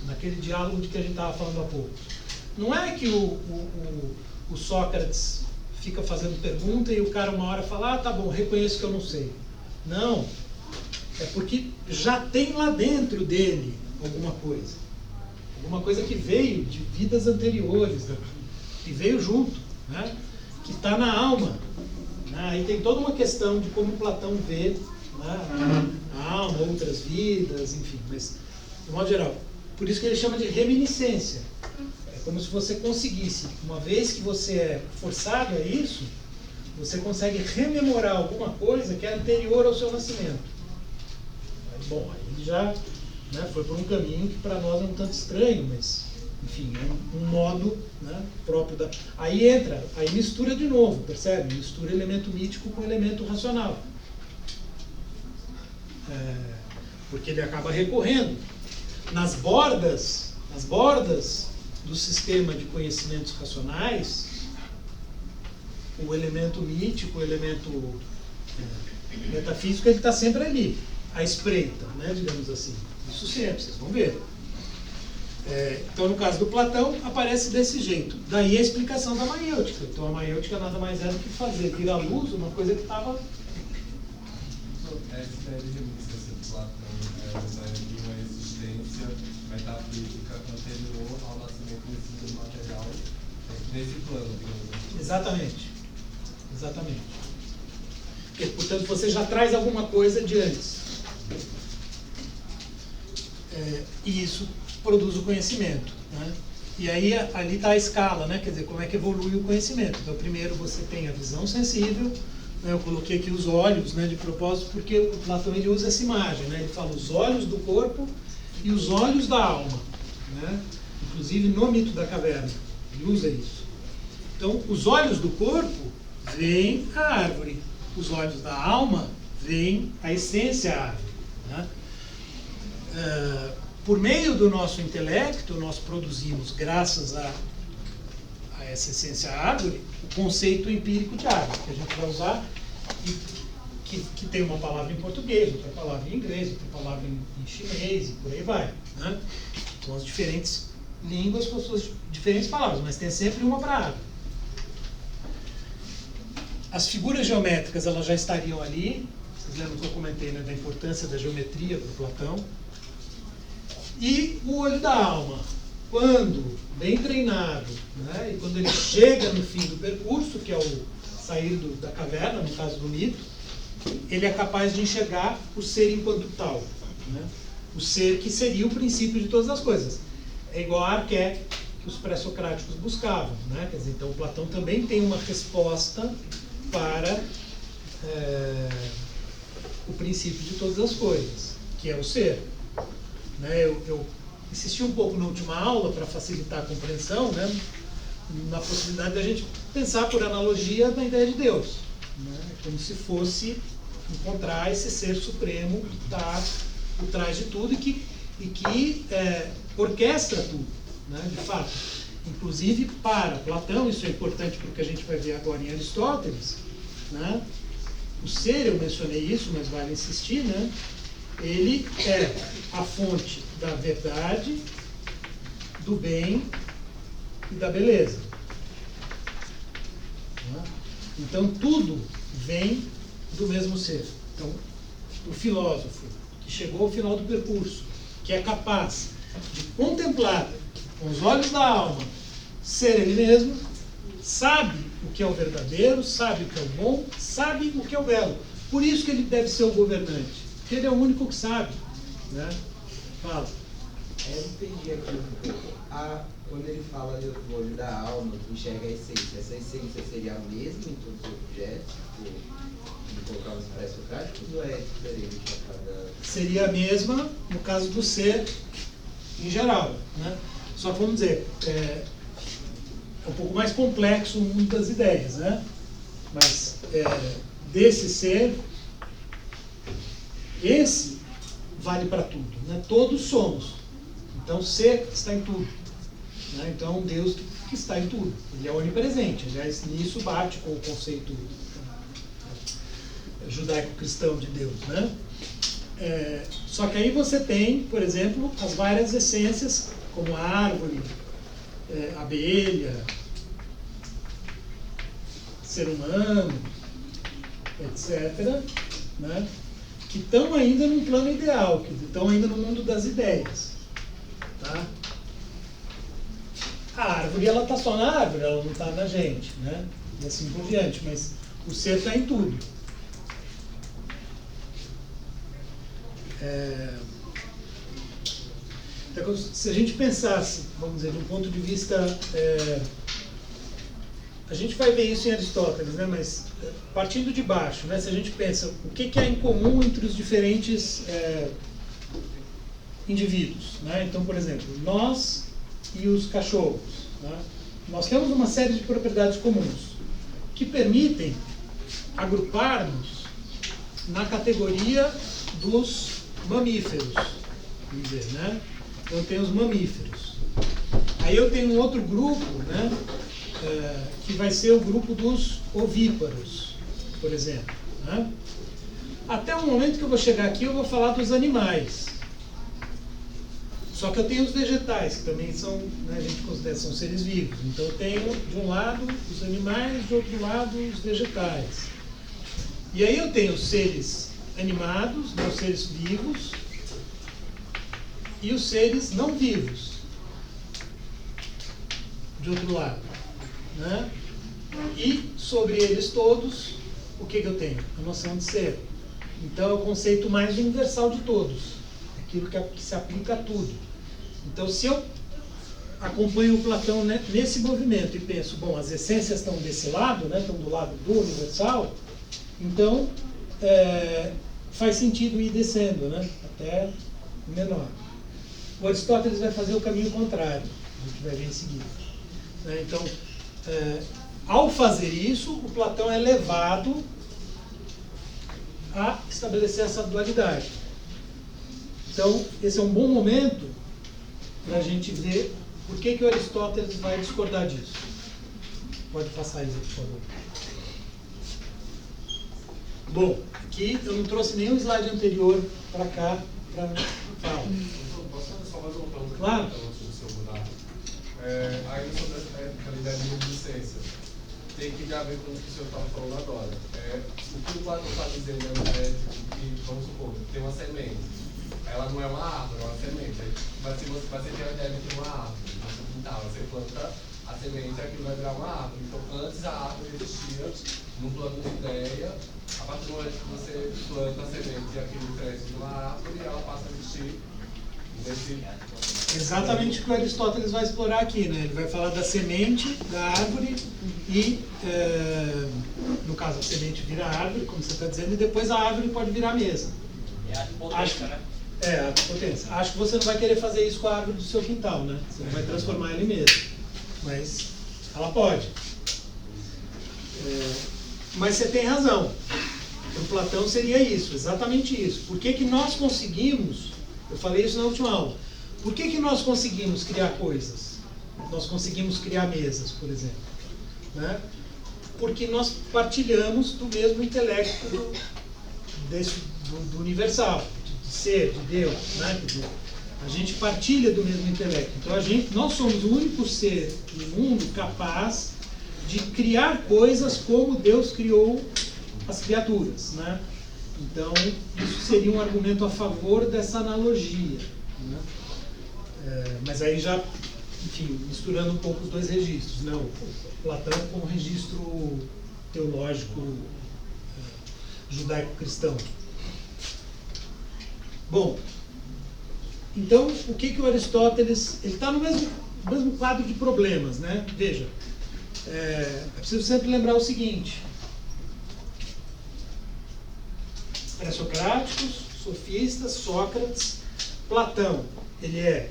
Naquele diálogo de que a gente estava falando há pouco. Não é que o Sócrates fica fazendo pergunta e o cara uma hora fala, tá bom, reconheço que eu não sei. Não. É porque já tem lá dentro dele alguma coisa. Alguma coisa que veio de vidas anteriores, que veio junto, né? Que está na alma. Né? Aí tem toda uma questão de como Platão vê, né, a alma, outras vidas, enfim. Mas, de modo geral, por isso que ele chama de reminiscência. É como se você conseguisse, uma vez que você é forçado a isso, você consegue rememorar alguma coisa que é anterior ao seu nascimento. Bom, aí ele já, né, foi por um caminho que para nós é um tanto estranho, mas enfim, é um modo, né, próprio da... Aí mistura de novo, percebe? Mistura elemento mítico com elemento racional. Porque ele acaba recorrendo nas bordas do sistema de conhecimentos racionais, o elemento mítico, o elemento metafísico, ele está sempre ali, à espreita, né, digamos assim. Isso sempre, vocês vão ver. Então, no caso do Platão, aparece desse jeito. Daí a explicação da maiêutica. Então, a maiêutica nada mais é do que fazer vir à luz uma coisa que estava... Essa ideia de renúncia de Platão, de uma existência metafísica anterior ao nascimento desse mundo material, nesse plano, digamos assim. Exatamente. Porque, portanto, você já traz alguma coisa de antes. E isso produz o conhecimento, né? E aí ali está a escala, né? Quer dizer, como é que evolui o conhecimento. Então, primeiro você tem a visão sensível, né? Eu coloquei aqui os olhos, né, de propósito, porque o Platão ele usa essa imagem, né? Ele fala os olhos do corpo e os olhos da alma, né? Inclusive no mito da caverna, ele usa isso. Então, os olhos do corpo veem a árvore, os olhos da alma veem a essência à árvore, né? Por meio do nosso intelecto, nós produzimos, graças a essa essência árvore, o conceito empírico de árvore, que a gente vai usar, e que tem uma palavra em português, outra palavra em inglês, outra palavra em chinês, e por aí vai, né? São as diferentes línguas com as suas diferentes palavras, mas tem sempre uma para árvore. As figuras geométricas, elas já estariam ali. Vocês lembram que eu comentei, né, da importância da geometria para Platão. E o olho da alma, quando bem treinado, né, e quando ele chega no fim do percurso, que é o sair da caverna, no caso do mito, ele é capaz de enxergar o ser enquanto tal, né? O ser que seria o princípio de todas as coisas. É igual a arqué que os pré-socráticos buscavam, né? Quer dizer, então o Platão também tem uma resposta para o princípio de todas as coisas, que é o ser. Né? Eu insisti um pouco na última aula para facilitar a compreensão, né, na possibilidade da gente pensar por analogia na ideia de Deus, né? Como se fosse encontrar esse ser supremo que está por trás de tudo e que orquestra tudo, né, de fato. Inclusive para Platão, isso é importante porque a gente vai ver agora em Aristóteles, né? O ser, eu mencionei isso, mas vale insistir, né? Ele é a fonte da verdade, do bem e da beleza. Então tudo vem do mesmo ser. Então, o filósofo que chegou ao final do percurso, que é capaz de contemplar com os olhos da alma ser ele mesmo, sabe o que é o verdadeiro, sabe o que é o bom, sabe o que é o belo. Por isso que ele deve ser o governante. Porque ele é o único que sabe, né? Fala. Eu entendi aqui um pouco. Quando ele fala do olho da alma, que enxerga a essência, essa essência seria a mesma em todos os objetos, em colocar os pré-socráticos, ou é diferente a cada... Seria a mesma no caso do ser em geral, né? Só que vamos dizer, é um pouco mais complexo o mundo das ideias, né? Mas desse ser, esse vale para tudo, né? Todos somos. Então, ser está em tudo, né? Então, Deus que está em tudo. Ele é onipresente. Aliás, nisso bate com o conceito judaico-cristão de Deus, né? Só que aí você tem, por exemplo, as várias essências, como a árvore, a abelha, ser humano, etc., né? Que estão ainda num plano ideal, que estão ainda no mundo das ideias. Tá? A árvore, ela está só na árvore, ela não está na gente, né? E assim por diante, mas o ser está em tudo. Então, se a gente pensasse, vamos dizer, de um ponto de vista... a gente vai ver isso em Aristóteles, né? Mas partindo de baixo, né? Se a gente pensa o que há em comum entre os diferentes indivíduos, né? Então, por exemplo, nós e os cachorros. Né? Nós temos uma série de propriedades comuns que permitem agrupar-nos na categoria dos mamíferos. Vamos dizer, né? Então eu tenho os mamíferos. Aí eu tenho um outro grupo, né? Que vai ser o grupo dos ovíparos, por exemplo. Né? Até o momento que eu vou chegar aqui, eu vou falar dos animais. Só que eu tenho os vegetais, que também são, né, a gente considera, são seres vivos. Então eu tenho, de um lado, os animais, do outro lado, os vegetais. E aí eu tenho os seres animados, né, os seres vivos, e os seres não vivos, de outro lado. Né? E sobre eles todos, o que eu tenho? A noção de ser. Então é o conceito mais universal de todos, aquilo que se aplica a tudo. Então se eu acompanho o Platão, né, nesse movimento e penso, bom, as essências estão desse lado, né, estão do lado do universal, então faz sentido ir descendo, né, até o menor. O Aristóteles vai fazer o caminho contrário, a gente vai ver em seguida. Né? Então, ao fazer isso, o Platão é levado a estabelecer essa dualidade. Então, esse é um bom momento para a gente ver por que o Aristóteles vai discordar disso. Pode passar isso, por favor. Bom, aqui eu não trouxe nenhum slide anterior para cá para falar. Posso fazer só mais uma pergunta? Claro. Antes do seu mudar. Ainda sobre a ideia de resistência. Tem que a ver com o que o senhor estava falando agora. O que o Platão está dizendo é que, vamos supor, tem uma semente. Ela não é uma árvore, é uma semente. Mas se você tem a ideia de ter uma árvore no seu quintal, você planta a semente, aquilo vai virar uma árvore. Então, antes a árvore existia num plano de ideia. A partir do momento que você planta a semente e aquilo cresce de uma árvore, ela passa a existir nesse... Exatamente o que o Aristóteles vai explorar aqui, né? Ele vai falar da semente, da árvore e, no caso, a semente vira árvore, como você está dizendo, e depois a árvore pode virar mesa. É a potência, né? A potência. Acho que você não vai querer fazer isso com a árvore do seu quintal, né? Você não vai transformar ela em mesa. Mas ela pode. Mas você tem razão. Para o Platão seria isso, exatamente isso. Por que nós conseguimos, eu falei isso na última aula, por que nós conseguimos criar coisas? Nós conseguimos criar mesas, por exemplo. Né? Porque nós partilhamos do mesmo intelecto do universal, de ser, de Deus. Né? A gente partilha do mesmo intelecto. Então nós somos o único ser no mundo capaz de criar coisas como Deus criou as criaturas. Né? Então, isso seria um argumento a favor dessa analogia. Né? Mas aí já, enfim, misturando um pouco os dois registros, né? O Platão com o registro teológico judaico-cristão. Bom, então o que o Aristóteles... Ele está no mesmo quadro de problemas, né? Veja, é preciso sempre lembrar o seguinte: pré-socráticos, sofistas, Sócrates, Platão, ele é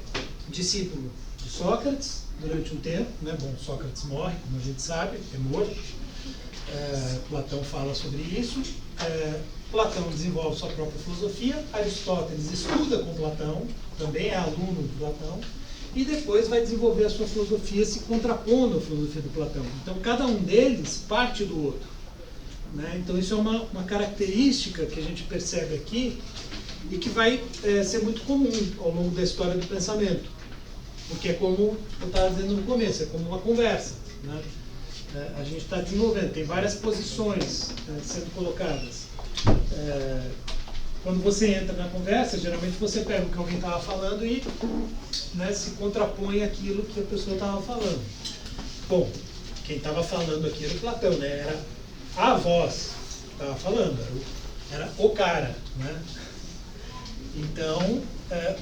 discípulo de Sócrates durante um tempo, né? Bom, Sócrates morre, como a gente sabe, é morto. Platão fala sobre isso. Platão desenvolve sua própria filosofia, Aristóteles estuda com Platão, também é aluno de Platão, e depois vai desenvolver a sua filosofia se contrapondo à filosofia do Platão. Então, cada um deles parte do outro. Né? Então, isso é uma característica que a gente percebe aqui e que vai ser muito comum ao longo da história do pensamento. Porque é como eu estava dizendo no começo, é como uma conversa. Né? A gente está desenvolvendo, tem várias posições sendo colocadas. Quando você entra na conversa, geralmente você pega o que alguém estava falando e, né, se contrapõe àquilo que a pessoa estava falando. Bom, quem estava falando aqui era o Platão, né? Era a voz que estava falando, era o cara. Né? Então,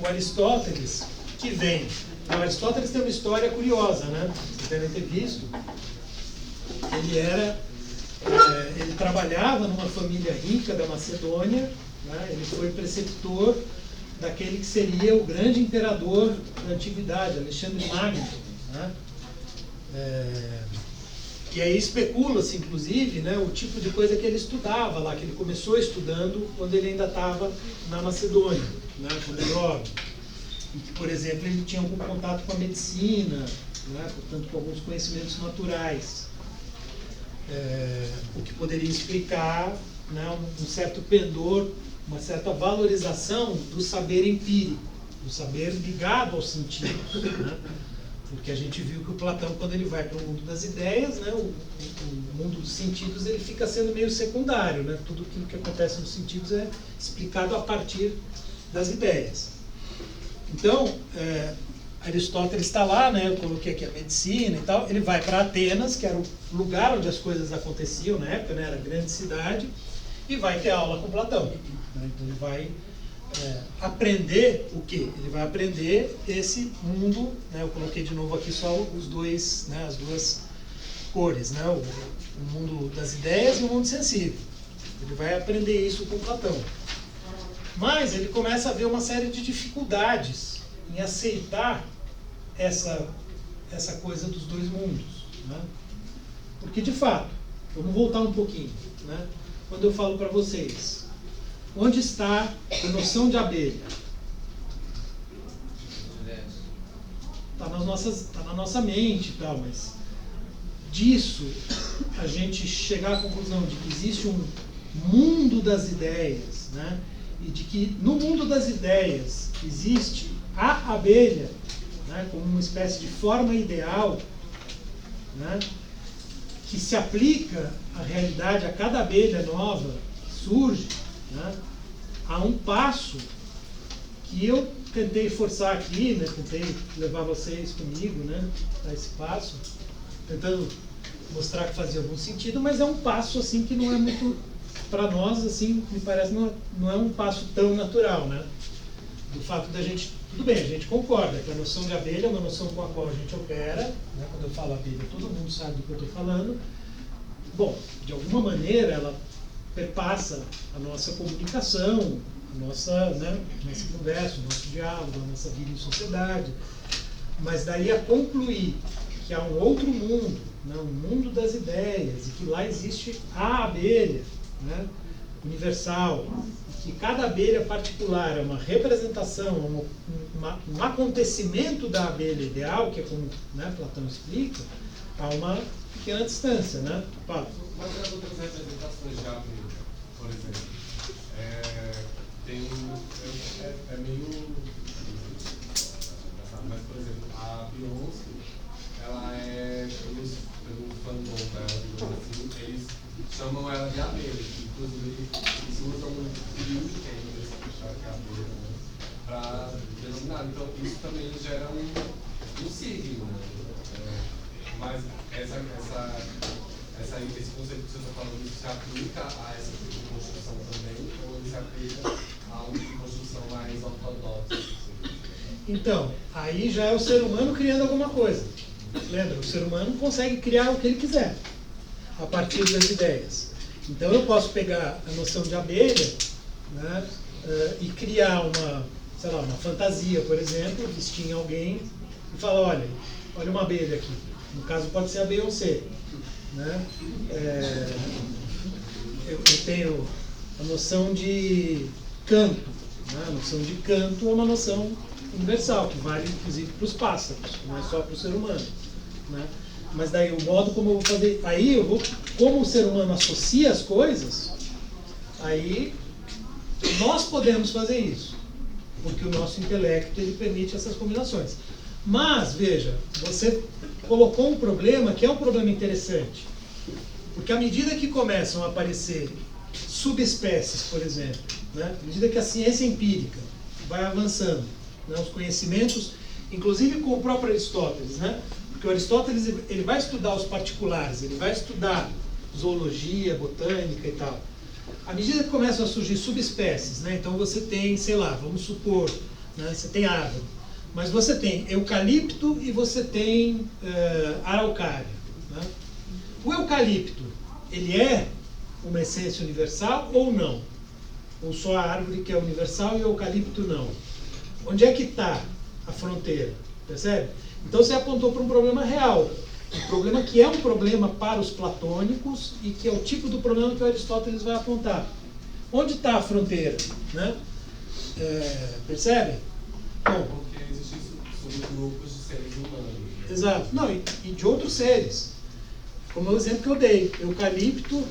o Aristóteles, que vem... O Aristóteles tem uma história curiosa, né? Vocês devem ter visto. Ele trabalhava numa família rica da Macedônia, né? Ele foi preceptor daquele que seria o grande imperador da antiguidade, Alexandre Magno, né? E aí especula-se, inclusive, né, o tipo de coisa que ele estudava lá, que ele começou estudando quando ele ainda estava na Macedônia, né, quando jovem. E que, por exemplo, ele tinha algum contato com a medicina, né, portanto, com alguns conhecimentos naturais, o que poderia explicar, né, um certo pendor, uma certa valorização do saber empírico, do saber ligado aos sentidos, né? Porque a gente viu que o Platão, quando ele vai para o mundo das ideias, né, o mundo dos sentidos, ele fica sendo meio secundário, né? Tudo aquilo que acontece nos sentidos é explicado a partir das ideias. Então, Aristóteles está lá, né, eu coloquei aqui a medicina e tal, ele vai para Atenas, que era o lugar onde as coisas aconteciam na época, né, era a grande cidade, e vai ter aula com Platão. Né? Então ele vai aprender o quê? Ele vai aprender esse mundo, né? Eu coloquei de novo aqui só os dois, né? As duas cores, né? O mundo das ideias e o mundo sensível. Ele vai aprender isso com Platão. Mas ele começa a ver uma série de dificuldades em aceitar essa coisa dos dois mundos, né? Porque, de fato, vamos voltar um pouquinho, né? Quando eu falo para vocês, onde está a noção de abelha? Está na nossa mente e tal, mas disso a gente chegar à conclusão de que existe um mundo das ideias, né? E de que no mundo das ideias existe a abelha, né? Como uma espécie de forma ideal, né? Que se aplica à realidade, a cada abelha nova que surge, né? Há um passo que eu tentei forçar aqui, né? Tentei levar vocês comigo, né? A esse passo, tentando mostrar que fazia algum sentido, mas é um passo assim que não é muito, para nós, assim, me parece, não é um passo tão natural, né? Do fato da gente, tudo bem, a gente concorda que a noção de abelha é uma noção com a qual a gente opera, né? Quando eu falo abelha, todo mundo sabe do que eu estou falando. Bom, de alguma maneira ela perpassa a nossa comunicação, a nossa, né, nossa conversa, o nosso diálogo, a nossa vida em sociedade. Mas daí a concluir que há um outro mundo, né, um mundo das ideias, e que lá existe a abelha, né, universal, e que cada abelha particular é uma representação, um acontecimento da abelha ideal, que é como, né, Platão explica, há uma pequena distância, né? Paulo? Mas as outras representações de abelha, por exemplo, é meio... Mas, por exemplo, a Beyoncé, ela pelo fandom dela, digamos assim, eles chamam ela de abelha. Inclusive, eles usam um fio, que é inglês, que é abelha, né, para denominar. Então, isso também gera um signo, né? Mas esse conceito que você está falando, isso se aplica a essa tipo de construção também, ou ele se aplica a uma construção mais ortodoxa? Então, aí já é o ser humano criando alguma coisa. Lembra? O ser humano consegue criar o que ele quiser, a partir das ideias. Então eu posso pegar a noção de abelha, né, e criar uma fantasia, por exemplo, vestir em alguém e falar, olha uma abelha aqui. No caso pode ser a Beyoncé, né? Eu tenho a noção de canto, né? A noção de canto é uma noção universal, que vale inclusive para os pássaros, não é só para o ser humano, né? Mas daí o modo como eu vou fazer, como o ser humano associa as coisas, aí nós podemos fazer isso, porque o nosso intelecto ele permite essas combinações. Mas, veja, você colocou um problema que é um problema interessante. Porque à medida que começam a aparecer subespécies, por exemplo, né, à medida que a ciência empírica vai avançando, né, os conhecimentos, inclusive com o próprio Aristóteles, né, porque o Aristóteles ele vai estudar os particulares, ele vai estudar zoologia, botânica e tal. À medida que começam a surgir subespécies, né, então você tem, sei lá, vamos supor, né, você tem árvore. Mas você tem eucalipto e você tem araucária, né? O eucalipto, ele é uma essência universal ou não? Ou só a árvore que é universal e o eucalipto não? Onde é que está a fronteira? Percebe? Então você apontou para um problema real. Um problema que é um problema para os platônicos e que é o tipo do problema que o Aristóteles vai apontar. Onde está a fronteira? Né? Percebe? Bom, Porque existem subgrupos de seres humanos. exato. Não, e de outros seres. Como o exemplo que eu dei, eucalipto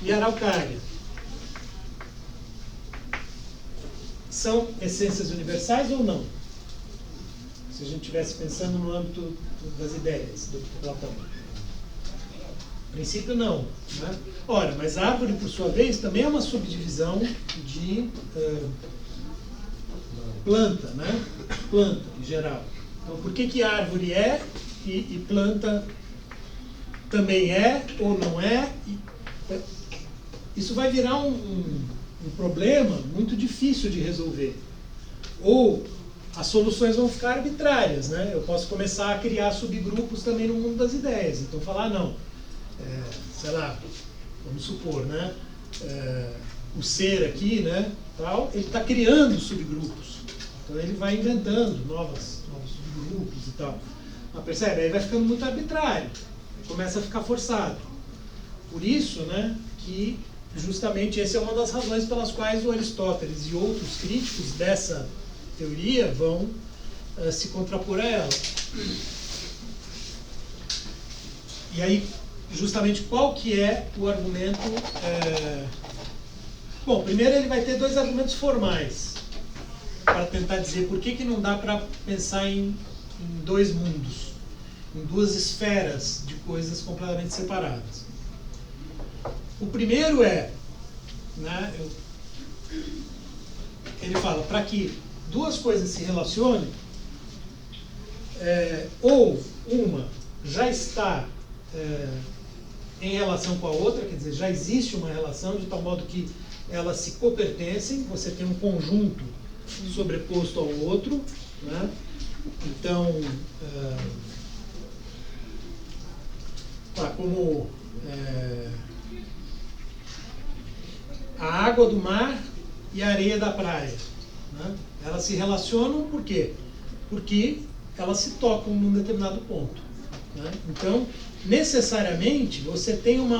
e araucária. São essências universais ou não? Se a gente estivesse pensando no âmbito das ideias do Platão. A princípio não. Né? Ora, mas a árvore, por sua vez, também é uma subdivisão de planta, né? Planta, em geral. Então, por que árvore é e planta também é ou não é? Isso vai virar um problema muito difícil de resolver. Ou as soluções vão ficar arbitrárias, né? Eu posso começar a criar subgrupos também no mundo das ideias. Então, falar, não, sei lá, vamos supor, né? O ser aqui, né? Tal, ele está criando subgrupos. Então, ele vai inventando novos subgrupos e tal. Mas percebe? Aí vai ficando muito arbitrário. Começa a ficar forçado. Por isso, né, que justamente essa é uma das razões pelas quais o Aristóteles e outros críticos dessa teoria vão se contrapor a ela. E aí, justamente, qual que é o argumento? Bom, primeiro ele vai ter dois argumentos formais para tentar dizer por que não dá para pensar em dois mundos, em duas esferas de coisas completamente separadas. O primeiro é, né, ele fala, para que duas coisas se relacionem, ou uma já está em relação com a outra, quer dizer, já existe uma relação de tal modo que elas se copertencem, você tem um conjunto sobreposto ao outro, né? Então, como a água do mar e a areia da praia, né? Elas se relacionam por quê? Porque elas se tocam num determinado ponto, né? Então, necessariamente, você tem um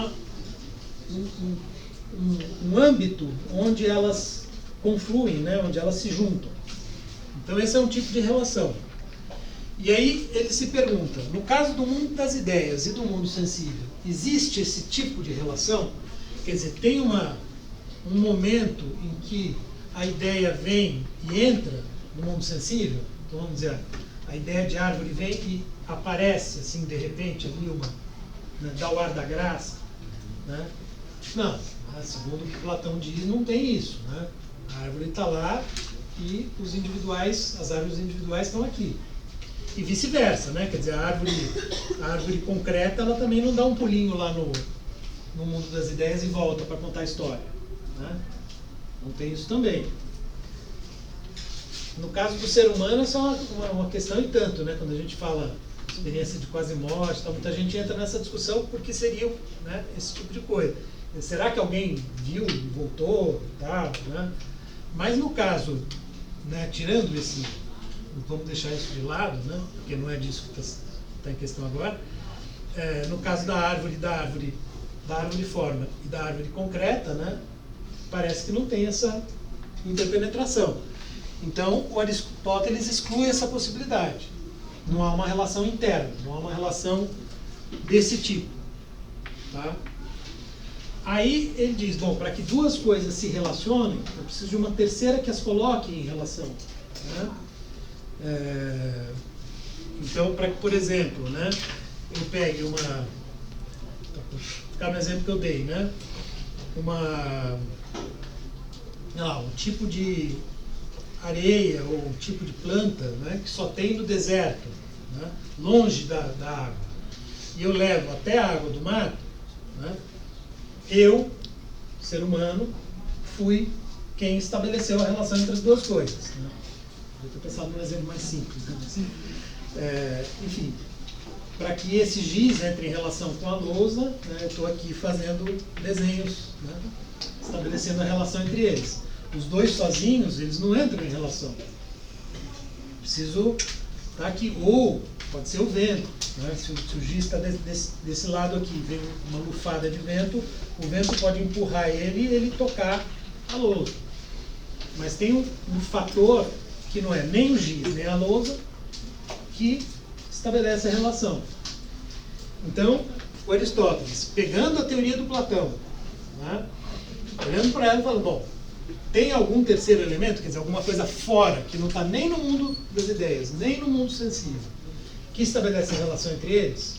âmbito onde elas confluem, né? Onde elas se juntam. Então, esse é um tipo de relação. E aí ele se pergunta, no caso do mundo das ideias e do mundo sensível, existe esse tipo de relação? Quer dizer, tem um momento em que a ideia vem e entra no mundo sensível? Então vamos dizer, a ideia de árvore vem e aparece assim de repente ali né, dá o ar da graça, né? Não, segundo o que Platão diz, não tem isso, né? A árvore está lá e as árvores individuais estão aqui. E vice-versa, né? Quer dizer, a árvore concreta, ela também não dá um pulinho lá no mundo das ideias e volta para contar a história, né? Não tem isso também. No caso do ser humano, essa é uma questão e tanto, né? Quando a gente fala experiência de quase morte, muita gente entra nessa discussão porque seria, né, esse tipo de coisa. Será que alguém viu e voltou e tal, né? Mas no caso, né, tirando esse, vamos deixar isso de lado, né, porque não é disso que está em questão agora, no caso da árvore forma e da árvore concreta, né, parece que não tem essa interpenetração. Então, o Aristóteles exclui essa possibilidade. Não há uma relação interna, não há uma relação desse tipo. Tá? Aí ele diz, bom, para que duas coisas se relacionem, eu preciso de uma terceira que as coloque em relação. Né? Então, para que, por exemplo, né, eu pegue vou ficar no exemplo que eu dei, né? Um tipo de areia ou um tipo de planta, né, que só tem no deserto, né, longe da água, e eu levo até a água do mar, né, eu, ser humano, fui quem estabeleceu a relação entre as duas coisas. Né. Eu estou pensando num exemplo mais simples. Né. Enfim, para que esse giz entre em relação com a lousa, né, eu estou aqui fazendo desenhos, né, estabelecendo a relação entre eles. Os dois sozinhos, eles não entram em relação. preciso estar aqui. Ou pode ser o vento, né? Se o giz está desse lado aqui, vem uma lufada de vento, o vento pode empurrar ele e ele tocar a lousa. Mas tem um fator que não é nem o giz, nem a lousa, que estabelece a relação. Então, o Aristóteles, pegando a teoria do Platão, né, olhando para ela e falando, bom, tem algum terceiro elemento, quer dizer, alguma coisa fora, que não está nem no mundo das ideias, nem no mundo sensível, que estabelece a relação entre eles?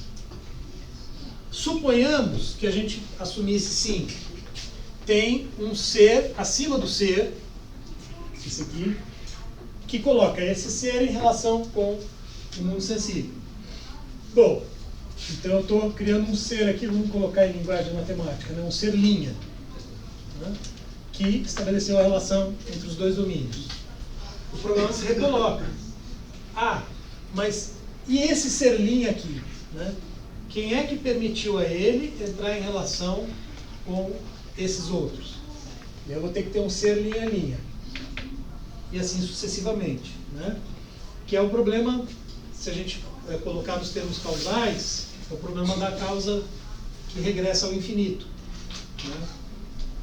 Suponhamos que a gente assumisse, sim, tem um ser acima do ser, esse aqui, que coloca esse ser em relação com o mundo sensível. Bom, então eu estou criando um ser aqui, vamos colocar em linguagem matemática, né? Um ser linha, né? Que estabeleceu a relação entre os dois domínios. O problema se recoloca. Ah, mas e esse ser linha aqui? Né? Quem é que permitiu a ele entrar em relação com esses outros? E eu vou ter que ter um ser linha-linha. E assim sucessivamente. Né? Que é o problema, se a gente colocar nos termos causais, é o problema da causa que regressa ao infinito. Né?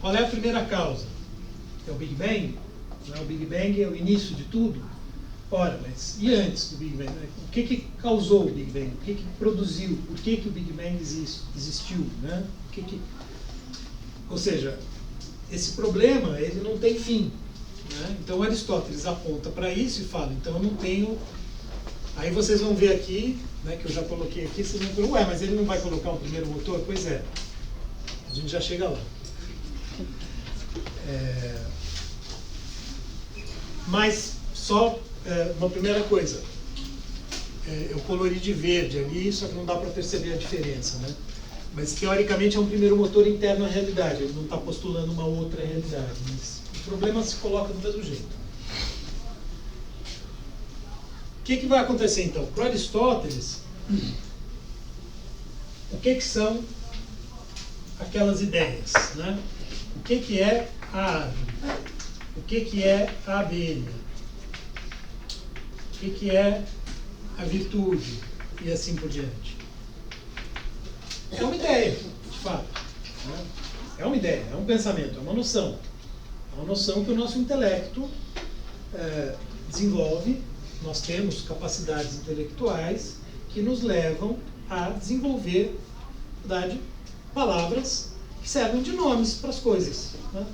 Qual é a primeira causa? É o Big Bang? O Big Bang é o início de tudo? Ora, mas e antes do Big Bang? O que causou o Big Bang? O que produziu? Por que o Big Bang existiu? Né? Ou seja, esse problema ele não tem fim. Né? Então Aristóteles aponta para isso e fala, então eu não tenho... Aí vocês vão ver aqui, né, que eu já coloquei aqui, vocês vão falar, ué, mas ele não vai colocar um primeiro motor? Pois é, a gente já chega lá. Mas só uma primeira coisa, eu colori de verde ali, só que não dá para perceber a diferença, né? Mas teoricamente é um primeiro motor interno à realidade, ele não está postulando uma outra realidade, mas o problema se coloca do mesmo jeito. O que vai acontecer então? Para Aristóteles, o que são aquelas ideias? Né? O que é a árvore? O que é a abelha? O que é a virtude? E assim por diante. É uma ideia, de fato. Né? É uma ideia, é um pensamento, é uma noção. É uma noção que o nosso intelecto desenvolve. Nós temos capacidades intelectuais que nos levam a desenvolver, na verdade, palavras que servem de nomes para as coisas. Né?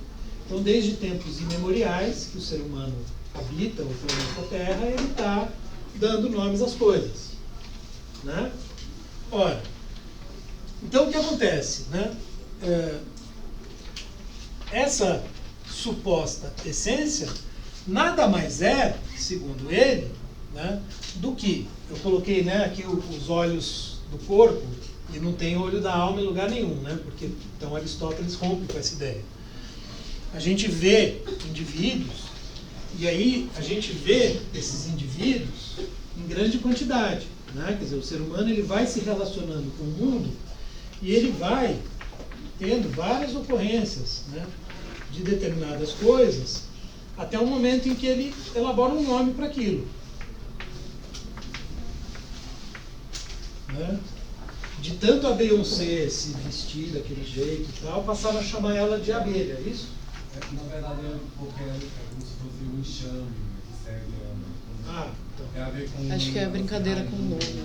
Então, desde tempos imemoriais, que o ser humano habita o planeta Terra, ele está dando nomes às coisas. Né? Ora, então o que acontece? Né? Essa suposta essência nada mais é, segundo ele, né, do que, eu coloquei, né, aqui os olhos do corpo, e não tem olho da alma em lugar nenhum, né, porque então Aristóteles rompe com essa ideia. A gente vê indivíduos, e aí a gente vê esses indivíduos em grande quantidade. Né, quer dizer, o ser humano ele vai se relacionando com o mundo, e ele vai tendo várias ocorrências, né, de determinadas coisas, até o momento em que ele elabora um nome para aquilo. Né? De tanto a Beyoncé se vestir daquele jeito e tal, passaram a chamar ela de abelha, é isso? Na verdade é porque é como se fosse um enxame que segue ela. Então. É a ver com... Acho que é a brincadeira com o nome.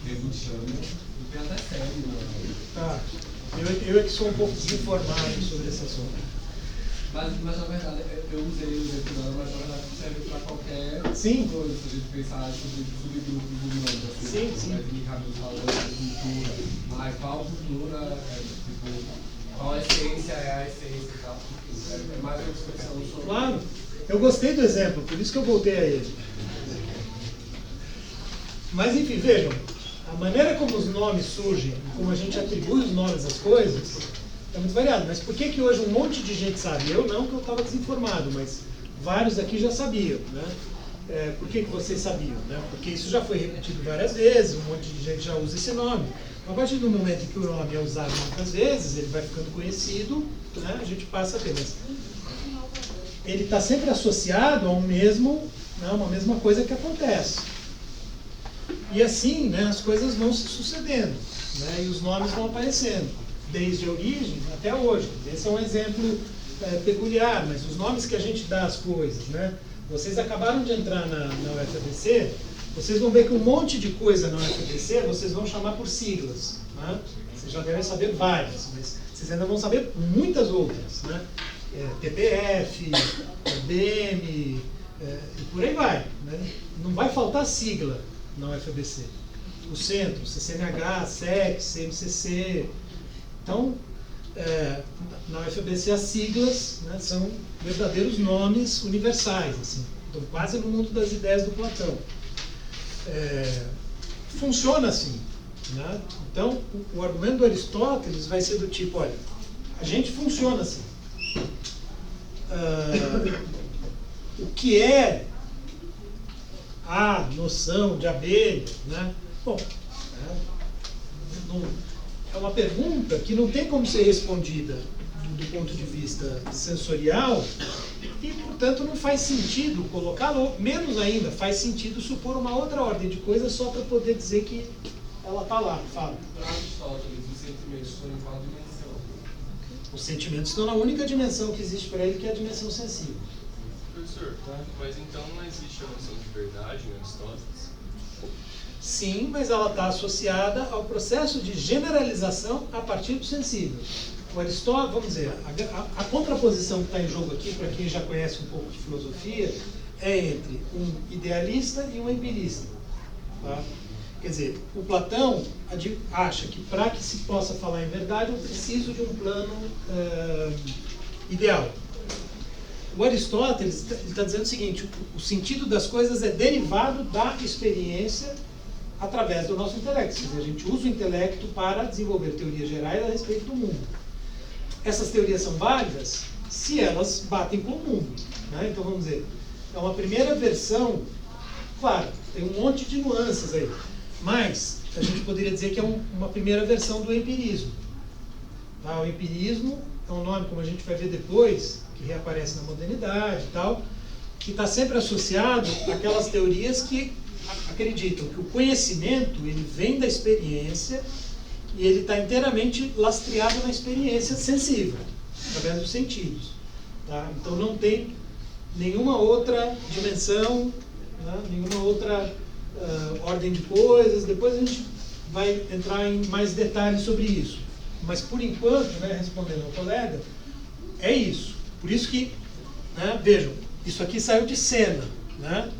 Teve um enxame e tem até série. Tá. Eu é que sou um pouco desinformado sobre esse assunto. Mas na verdade, eu usei o exemplo dela, mas na verdade serve para qualquer coisa, se a gente pensar sobre subgrupos do nome, assim, sim. Né, Ricardo falando de cultura, mas qual cultura, tipo, qual a essência é a essência e tal, é mais uma discussão sobre... Claro, eu gostei do exemplo, por isso que eu voltei a ele. Mas enfim, vejam, a maneira como os nomes surgem, como a gente atribui os nomes às coisas, é muito variado. Mas por que hoje um monte de gente sabe? Eu não, que eu estava desinformado, mas vários aqui já sabiam. Né? Por que vocês sabiam? Né? Porque isso já foi repetido várias vezes, um monte de gente já usa esse nome. A partir do momento em que o nome é usado muitas vezes, ele vai ficando conhecido, né? A gente passa a ter. Mas ele está sempre associado a um mesmo Não, uma mesma coisa que acontece. E assim, né, as coisas vão se sucedendo, né, e os nomes vão aparecendo, desde a origem até hoje. Esse é um exemplo peculiar, mas os nomes que a gente dá às coisas, né? Vocês acabaram de entrar na UFABC, vocês vão ver que um monte de coisa na UFABC vocês vão chamar por siglas, né? Vocês já devem saber várias, mas vocês ainda vão saber muitas outras, né? TPF, BM, e por aí vai, né? Não vai faltar sigla na UFABC. O centro, CCNH, SEC, CMCC. Então, na UFABC as siglas, né, são verdadeiros nomes universais, assim. Então, quase no mundo das ideias do Platão. Funciona assim, né? Então, o argumento do Aristóteles vai ser do tipo, olha, a gente funciona assim. O que é a noção de abelha, né? Bom, é uma pergunta que não tem como ser respondida do ponto de vista sensorial e, portanto, não faz sentido colocá-lo, menos ainda, faz sentido supor uma outra ordem de coisas só para poder dizer que ela está lá. Fala. Para Aristóteles, os sentimentos estão em qual dimensão? Os sentimentos estão na única dimensão que existe para ele, que é a dimensão sensível. Professor, mas então não existe a noção de verdade em Aristóteles? Sim, mas ela está associada ao processo de generalização a partir do sensível. O Aristóteles, vamos dizer, a contraposição que está em jogo aqui, para quem já conhece um pouco de filosofia, é entre um idealista e um empirista. Tá? Quer dizer, o Platão acha que para que se possa falar em verdade, eu preciso de um plano ideal. O Aristóteles está dizendo o seguinte, o sentido das coisas é derivado da experiência através do nosso intelecto. Quer dizer, a gente usa o intelecto para desenvolver teorias gerais a respeito do mundo. Essas teorias são válidas se elas batem com o mundo, né? Então, vamos dizer, é uma primeira versão, claro, tem um monte de nuances aí, mas a gente poderia dizer que é uma primeira versão do empirismo. Tá? O empirismo é um nome, como a gente vai ver depois, que reaparece na modernidade e tal, que está sempre associado àquelas teorias que acreditam que o conhecimento ele vem da experiência e ele está inteiramente lastreado na experiência sensível, através dos sentidos. Tá? Então não tem nenhuma outra dimensão, né? Nenhuma outra ordem de coisas. Depois a gente vai entrar em mais detalhes sobre isso. Mas por enquanto, né, respondendo ao colega, é isso. Por isso que, né, vejam, isso aqui saiu de cena, né?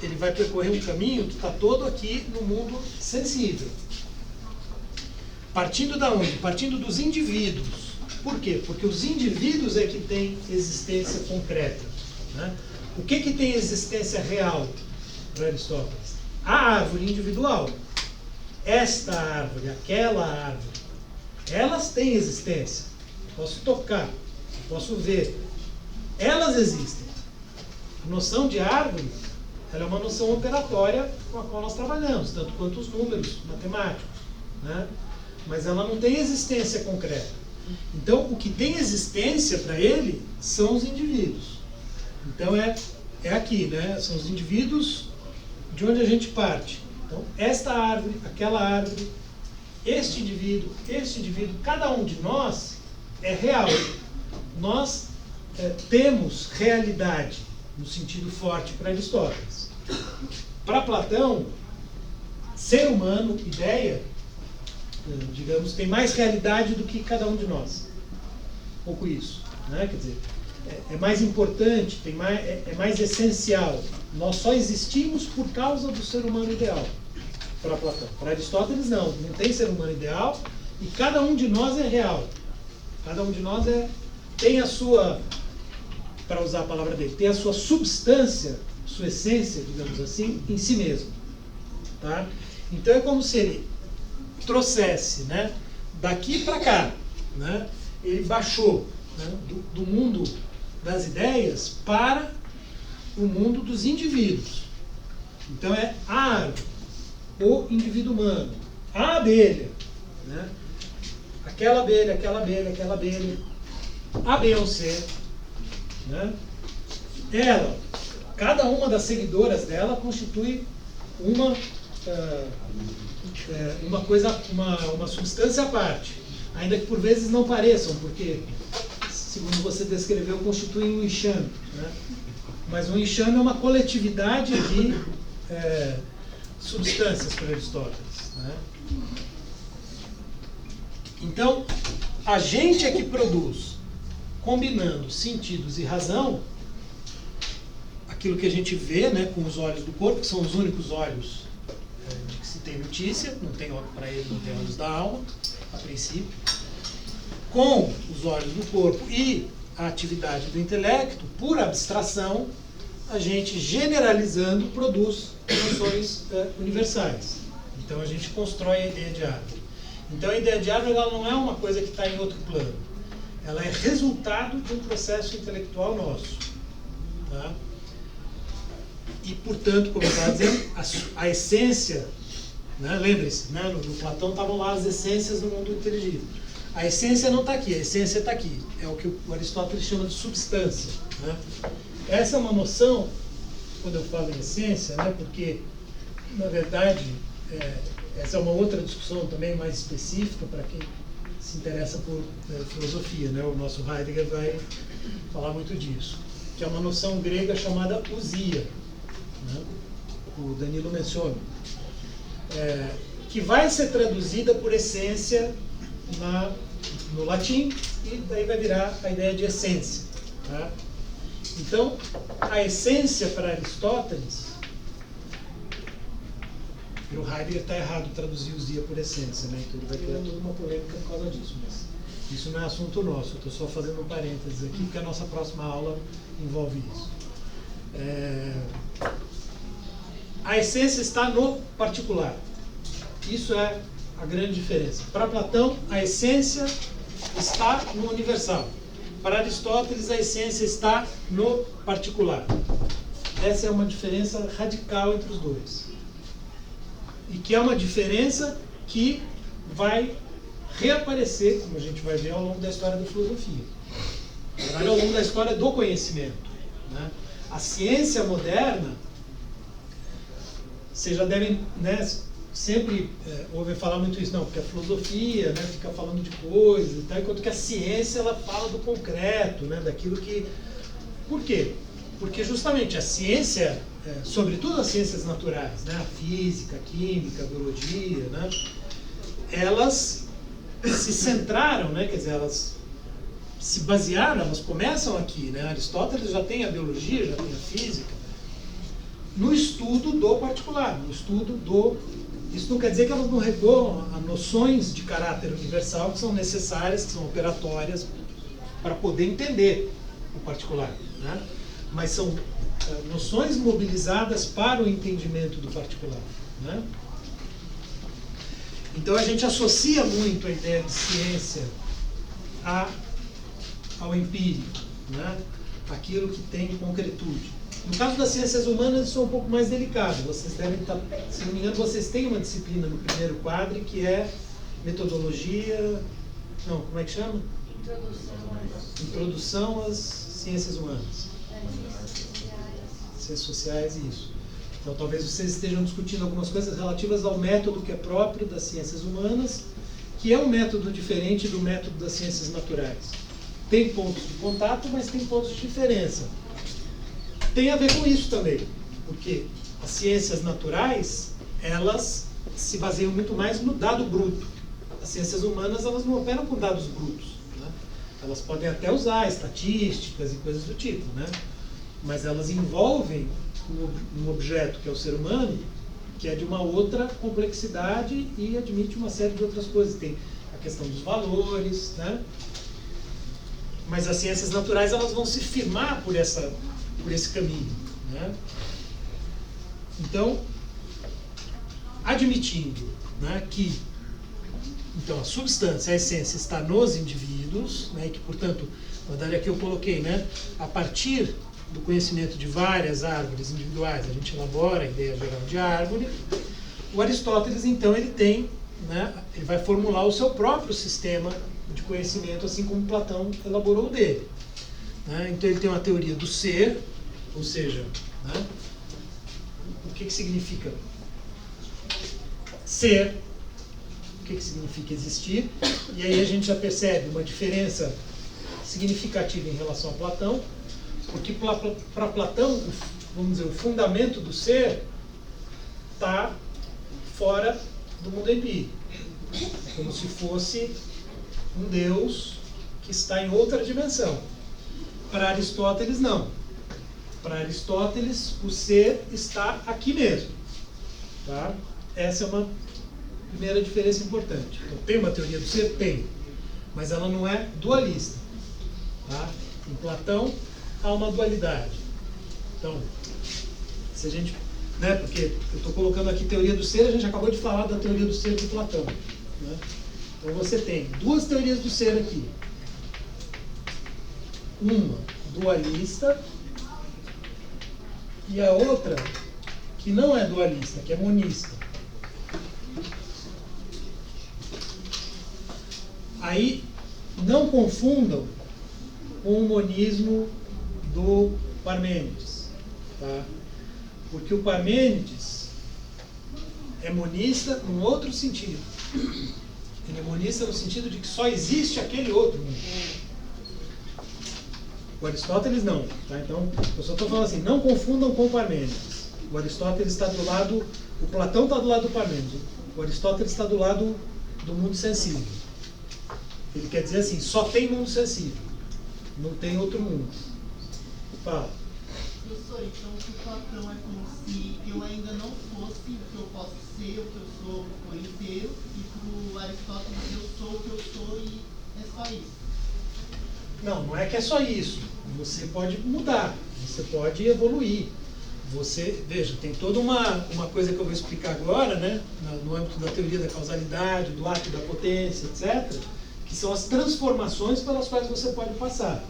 Ele vai percorrer um caminho que está todo aqui no mundo sensível. Partindo da onde? Partindo dos indivíduos. Por quê? Porque os indivíduos é que têm existência concreta. Né? O que tem existência real para Aristóteles? A árvore individual. Esta árvore, aquela árvore. Elas têm existência. Posso tocar, posso ver. Elas existem. A noção de árvore, ela é uma noção operatória com a qual nós trabalhamos, tanto quanto os números matemáticos, né? Mas ela não tem existência concreta. Então, o que tem existência para ele são os indivíduos. Então, é aqui, né? São os indivíduos de onde a gente parte. Então, esta árvore, aquela árvore, este indivíduo, cada um de nós é real. Nós temos realidade, no sentido forte para Aristóteles. Para Platão, ser humano, ideia, digamos, tem mais realidade do que cada um de nós. Um pouco isso, né? Quer dizer, é mais importante, é mais essencial. Nós só existimos por causa do ser humano ideal, para Platão. Para Aristóteles, não tem ser humano ideal e cada um de nós é real. Cada um de nós tem a sua, para usar a palavra dele, tem a sua substância, sua essência, digamos assim, em si mesmo. Tá? Então é como se ele trouxesse, né, daqui para cá, né, ele baixou, né, do mundo das ideias para o mundo dos indivíduos. Então é a árvore, o indivíduo humano, a abelha, né, aquela abelha, a Beyoncé, né, ela, cada uma das seguidoras dela constitui uma substância à parte, ainda que por vezes não pareçam, porque, segundo você descreveu, constituem um enxame, né? Mas um enxame é uma coletividade de substâncias para Aristóteles, né? Então, a gente é que produz, combinando sentidos e razão, aquilo que a gente vê, né, com os olhos do corpo, que são os únicos olhos de que se tem notícia, não tem para ele, não tem olhos da alma, a princípio, com os olhos do corpo e a atividade do intelecto, por abstração, a gente, generalizando, produz noções universais. Então a gente constrói a ideia de árvore. Então a ideia de árvore ela não é uma coisa que está em outro plano. Ela é resultado de um processo intelectual nosso. Tá? E, portanto, como eu estava dizendo, a essência, né, lembre-se, né, no Platão estavam lá as essências do mundo inteligível. A essência não está aqui, a essência está aqui. É o que o Aristóteles chama de substância. Né? Essa é uma noção, quando eu falo em essência, né, porque, na verdade, essa é uma outra discussão também mais específica para quem se interessa por filosofia. Né? O nosso Heidegger vai falar muito disso. Que é uma noção grega chamada ousia. Né? O Danilo menciona. Que vai ser traduzida por essência no latim e daí vai virar a ideia de essência. Tá? Então, a essência para Aristóteles, e o Heidegger está errado traduzir ousia por essência, né? Então ele vai criar toda uma polêmica por causa disso, mas isso não é assunto nosso, eu estou só fazendo um parênteses aqui, porque a nossa próxima aula envolve isso. A essência está no particular. Isso é a grande diferença. Para Platão, a essência está no universal. Para Aristóteles, a essência está no particular. Essa é uma diferença radical entre os dois. E que é uma diferença que vai reaparecer, como a gente vai ver, ao longo da história da filosofia. Ao longo da história do conhecimento. Né? A ciência moderna, vocês já devem, né, sempre ouvem falar muito isso, não, porque a filosofia, né, fica falando de coisas e tal, enquanto que a ciência ela fala do concreto, né, daquilo que... Por quê? Porque justamente a ciência, sobretudo as ciências naturais, né, a física, a química, a biologia, né, elas se centraram, né, quer dizer, elas se basearam, elas começam aqui, né, Aristóteles já tem a biologia, já tem a física, no estudo do particular, no estudo do... Isso não quer dizer que elas não recorram a noções de caráter universal que são necessárias, que são operatórias para poder entender o particular, né? Mas são noções mobilizadas para o entendimento do particular, né? Então a gente associa muito a ideia de ciência ao empírico, né? Aquilo que tem concretude. No caso das ciências humanas, isso é um pouco mais delicado. Vocês devem estar, se não me engano, vocês têm uma disciplina no primeiro quadro que é metodologia... Não, como é que chama? Introdução às ciências humanas. Ciências sociais, isso. Então, talvez vocês estejam discutindo algumas coisas relativas ao método que é próprio das ciências humanas, que é um método diferente do método das ciências naturais. Tem pontos de contato, mas tem pontos de diferença. Tem a ver com isso também, porque as ciências naturais, elas se baseiam muito mais no dado bruto. As ciências humanas, elas não operam com dados brutos, né? Elas podem até usar estatísticas e coisas do tipo, né? Mas elas envolvem um objeto, que é o ser humano, que é de uma outra complexidade e admite uma série de outras coisas. Tem a questão dos valores, né? Mas as ciências naturais, elas vão se firmar por esse caminho, né? Então, admitindo, né, que então, a substância, a essência está nos indivíduos, né, e que, portanto, aqui eu coloquei, né, a partir do conhecimento de várias árvores individuais, a gente elabora a ideia geral de árvore. O Aristóteles, então, ele tem, né, ele vai formular o seu próprio sistema de conhecimento, assim como Platão elaborou o dele. Né? Então ele tem uma teoria do ser, Ou seja, né, o que significa ser, o que significa existir, e aí a gente já percebe uma diferença significativa em relação a Platão, porque para Platão, vamos dizer, o fundamento do ser está fora do mundo empírico, como se fosse um Deus que está em outra dimensão. Para Aristóteles, não. Para Aristóteles, o ser está aqui mesmo. Tá? Essa é uma primeira diferença importante. Então, tem uma teoria do ser? Tem. Mas ela não é dualista. Tá? Em Platão, há uma dualidade. Então, se a gente... Né, porque eu estou colocando aqui teoria do ser, a gente acabou de falar da teoria do ser de Platão. Né? Então, você tem duas teorias do ser aqui. Uma dualista e a outra que não é dualista, que é monista. Aí não confundam com o monismo do Parmênides, tá? Porque o Parmênides é monista num outro sentido. Ele é monista no sentido de que só existe aquele outro mundo. O Aristóteles não. Tá? Então, eu só estou falando assim, não confundam com o Parmênides. O Aristóteles está do lado, o Platão está do lado do Parmênides. O Aristóteles está do lado do mundo sensível. Ele quer dizer assim, só tem mundo sensível, não tem outro mundo. Fala. Professor, então o Platão é como se eu ainda não fosse o que eu posso ser, o que eu sou por inteiro, e para o Aristóteles eu sou o que eu sou e é só isso. Não é que é só isso. Você pode mudar, você pode evoluir. Você, veja, tem toda uma coisa que eu vou explicar agora, né, no âmbito da teoria da causalidade, do ato da potência, etc., que são as transformações pelas quais você pode passar.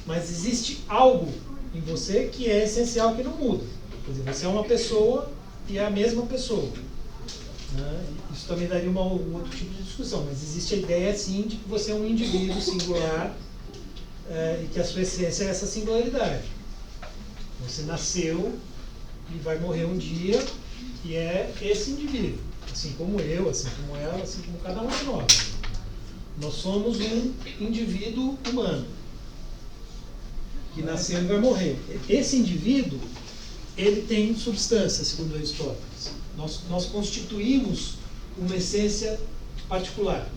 Mas existe algo em você que é essencial, que não muda. Quer dizer, você é uma pessoa e é a mesma pessoa. Né? Isso também daria um outro tipo de discussão, mas existe a ideia, sim, de que você é um indivíduo singular e que a sua essência é essa singularidade. Você nasceu e vai morrer um dia e é esse indivíduo, assim como eu, assim como ela, assim como cada um de nós. Nós somos um indivíduo humano que nasceu e vai morrer. Esse indivíduo, ele tem substância, segundo Aristóteles. Nós constituímos uma essência particular.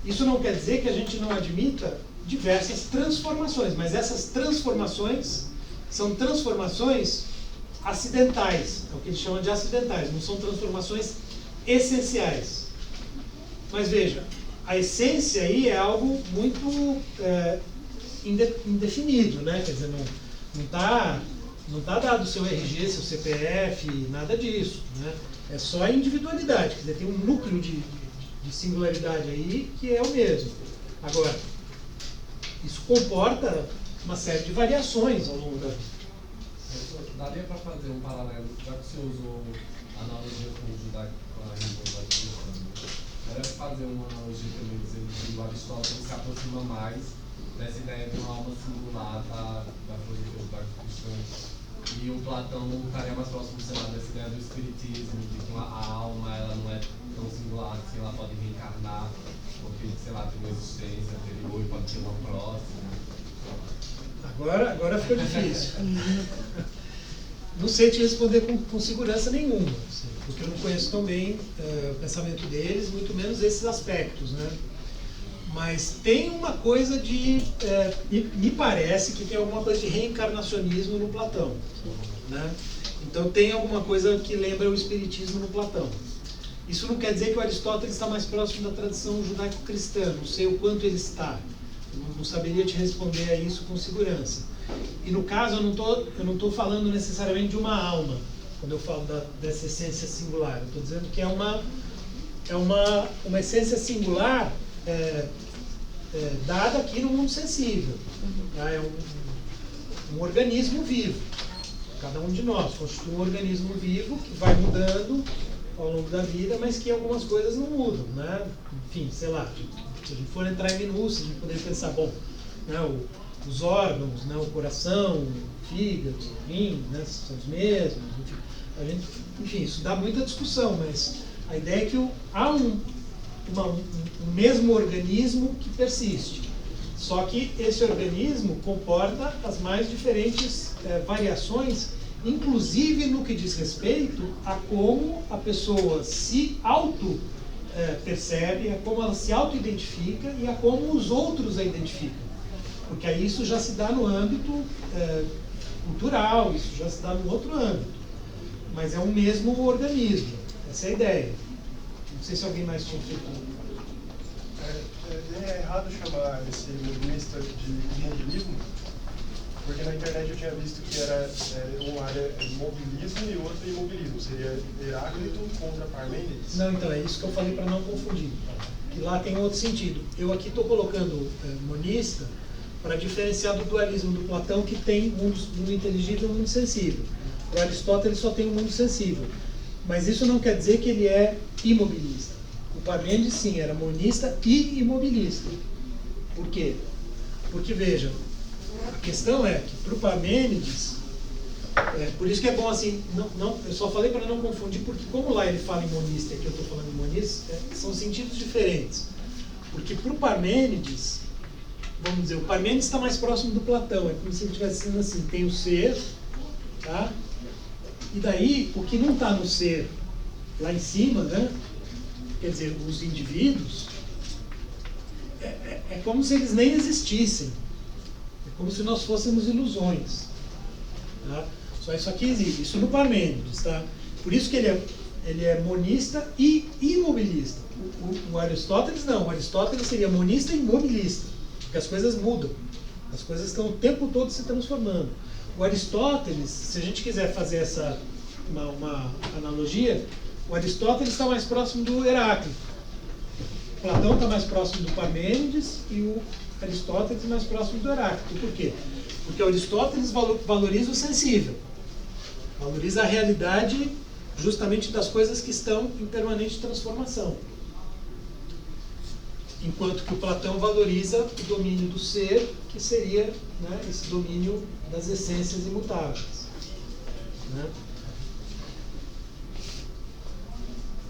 Isso não quer dizer que a gente não admita diversas transformações, mas essas transformações são transformações acidentais, é o que eles chamam de acidentais, não são transformações essenciais. Mas veja, a essência aí é algo muito indefinido, né? Quer dizer, não tá dado o seu RG, seu CPF, nada disso, né? É só a individualidade, quer dizer, tem um núcleo de singularidade aí que é o mesmo. Agora, isso comporta uma série de variações ao longo da vida. Daria para fazer um paralelo, já que você usou a analogia com o judaico, com a religião judaico-cristã, daria para fazer uma analogia também dizendo que o Aristóteles se aproxima mais dessa ideia de uma alma singular da filosofia judaico-cristã, e o Platão estaria mais próximo, sei lá, dessa ideia do espiritismo, de que a alma ela não é tão singular assim, ela pode reencarnar, porque, sei lá, tem uma existência anterior e pode ter uma próxima. Agora ficou difícil. Não sei te responder com segurança nenhuma, assim, porque eu não conheço tão bem o pensamento deles, muito menos esses aspectos, né? Mas tem uma coisa de... me parece que tem alguma coisa de reencarnacionismo no Platão, né? Então tem alguma coisa que lembra o espiritismo no Platão. Isso não quer dizer que o Aristóteles está mais próximo da tradição judaico-cristã, não sei o quanto ele está. Eu não saberia te responder a isso com segurança. E no caso, eu não estou falando necessariamente de uma alma, quando eu falo dessa essência singular. Eu estou dizendo que é uma essência singular dada aqui no mundo sensível. Tá? É um organismo vivo. Cada um de nós constitui um organismo vivo que vai mudando ao longo da vida, mas que algumas coisas não mudam, né? Enfim, sei lá, se a gente for entrar em minúcias, a gente poderia pensar, bom, né, os órgãos, né, o coração, o fígado, o rim, né, são os mesmos, enfim, isso dá muita discussão, mas a ideia é que há um mesmo organismo que persiste. Só que esse organismo comporta as mais diferentes variações, inclusive no que diz respeito a como a pessoa se percebe, a como ela se auto-identifica e a como os outros a identificam. Porque aí isso já se dá no âmbito cultural, isso já se dá no outro âmbito. Mas é um mesmo organismo, essa é a ideia. Não sei se alguém mais tinha feito. É errado chamar esse mobilista de imobilismo, porque na internet eu tinha visto que era um área mobilismo e outro imobilismo. Seria Heráclito contra Parmênides? Não, então é isso que eu falei para não confundir. Que lá tem outro sentido. Eu aqui estou colocando monista para diferenciar do dualismo do Platão, que tem mundo inteligível e mundo sensível. O Aristóteles só tem um mundo sensível. Mas isso não quer dizer que ele é imobilista. O Parmênides, sim, era monista e imobilista. Por quê? Porque, vejam, a questão é que para o Parmênides, por isso que é bom assim, eu só falei para não confundir, porque como lá ele fala em monista e aqui eu estou falando em monista, são sentidos diferentes. Porque para o Parmênides, vamos dizer, o Parmênides está mais próximo do Platão, é como se ele estivesse dizendo assim, tem o ser, tá? E daí, o que não está no ser lá em cima, né? Quer dizer, os indivíduos, é como se eles nem existissem. É como se nós fôssemos ilusões. Tá? Só isso aqui existe. Isso no Parmênides. Tá? Por isso que ele é monista e imobilista. O Aristóteles não. O Aristóteles seria monista e mobilista. Porque as coisas mudam. As coisas estão o tempo todo se transformando. O Aristóteles, se a gente quiser fazer uma analogia, o Aristóteles está mais próximo do Heráclito. Platão está mais próximo do Parmênides e o Aristóteles mais próximo do Heráclito. Por quê? Porque o Aristóteles valoriza o sensível. Valoriza a realidade justamente das coisas que estão em permanente transformação. Enquanto que o Platão valoriza o domínio do ser, que seria, né, esse domínio das essências imutáveis. Né?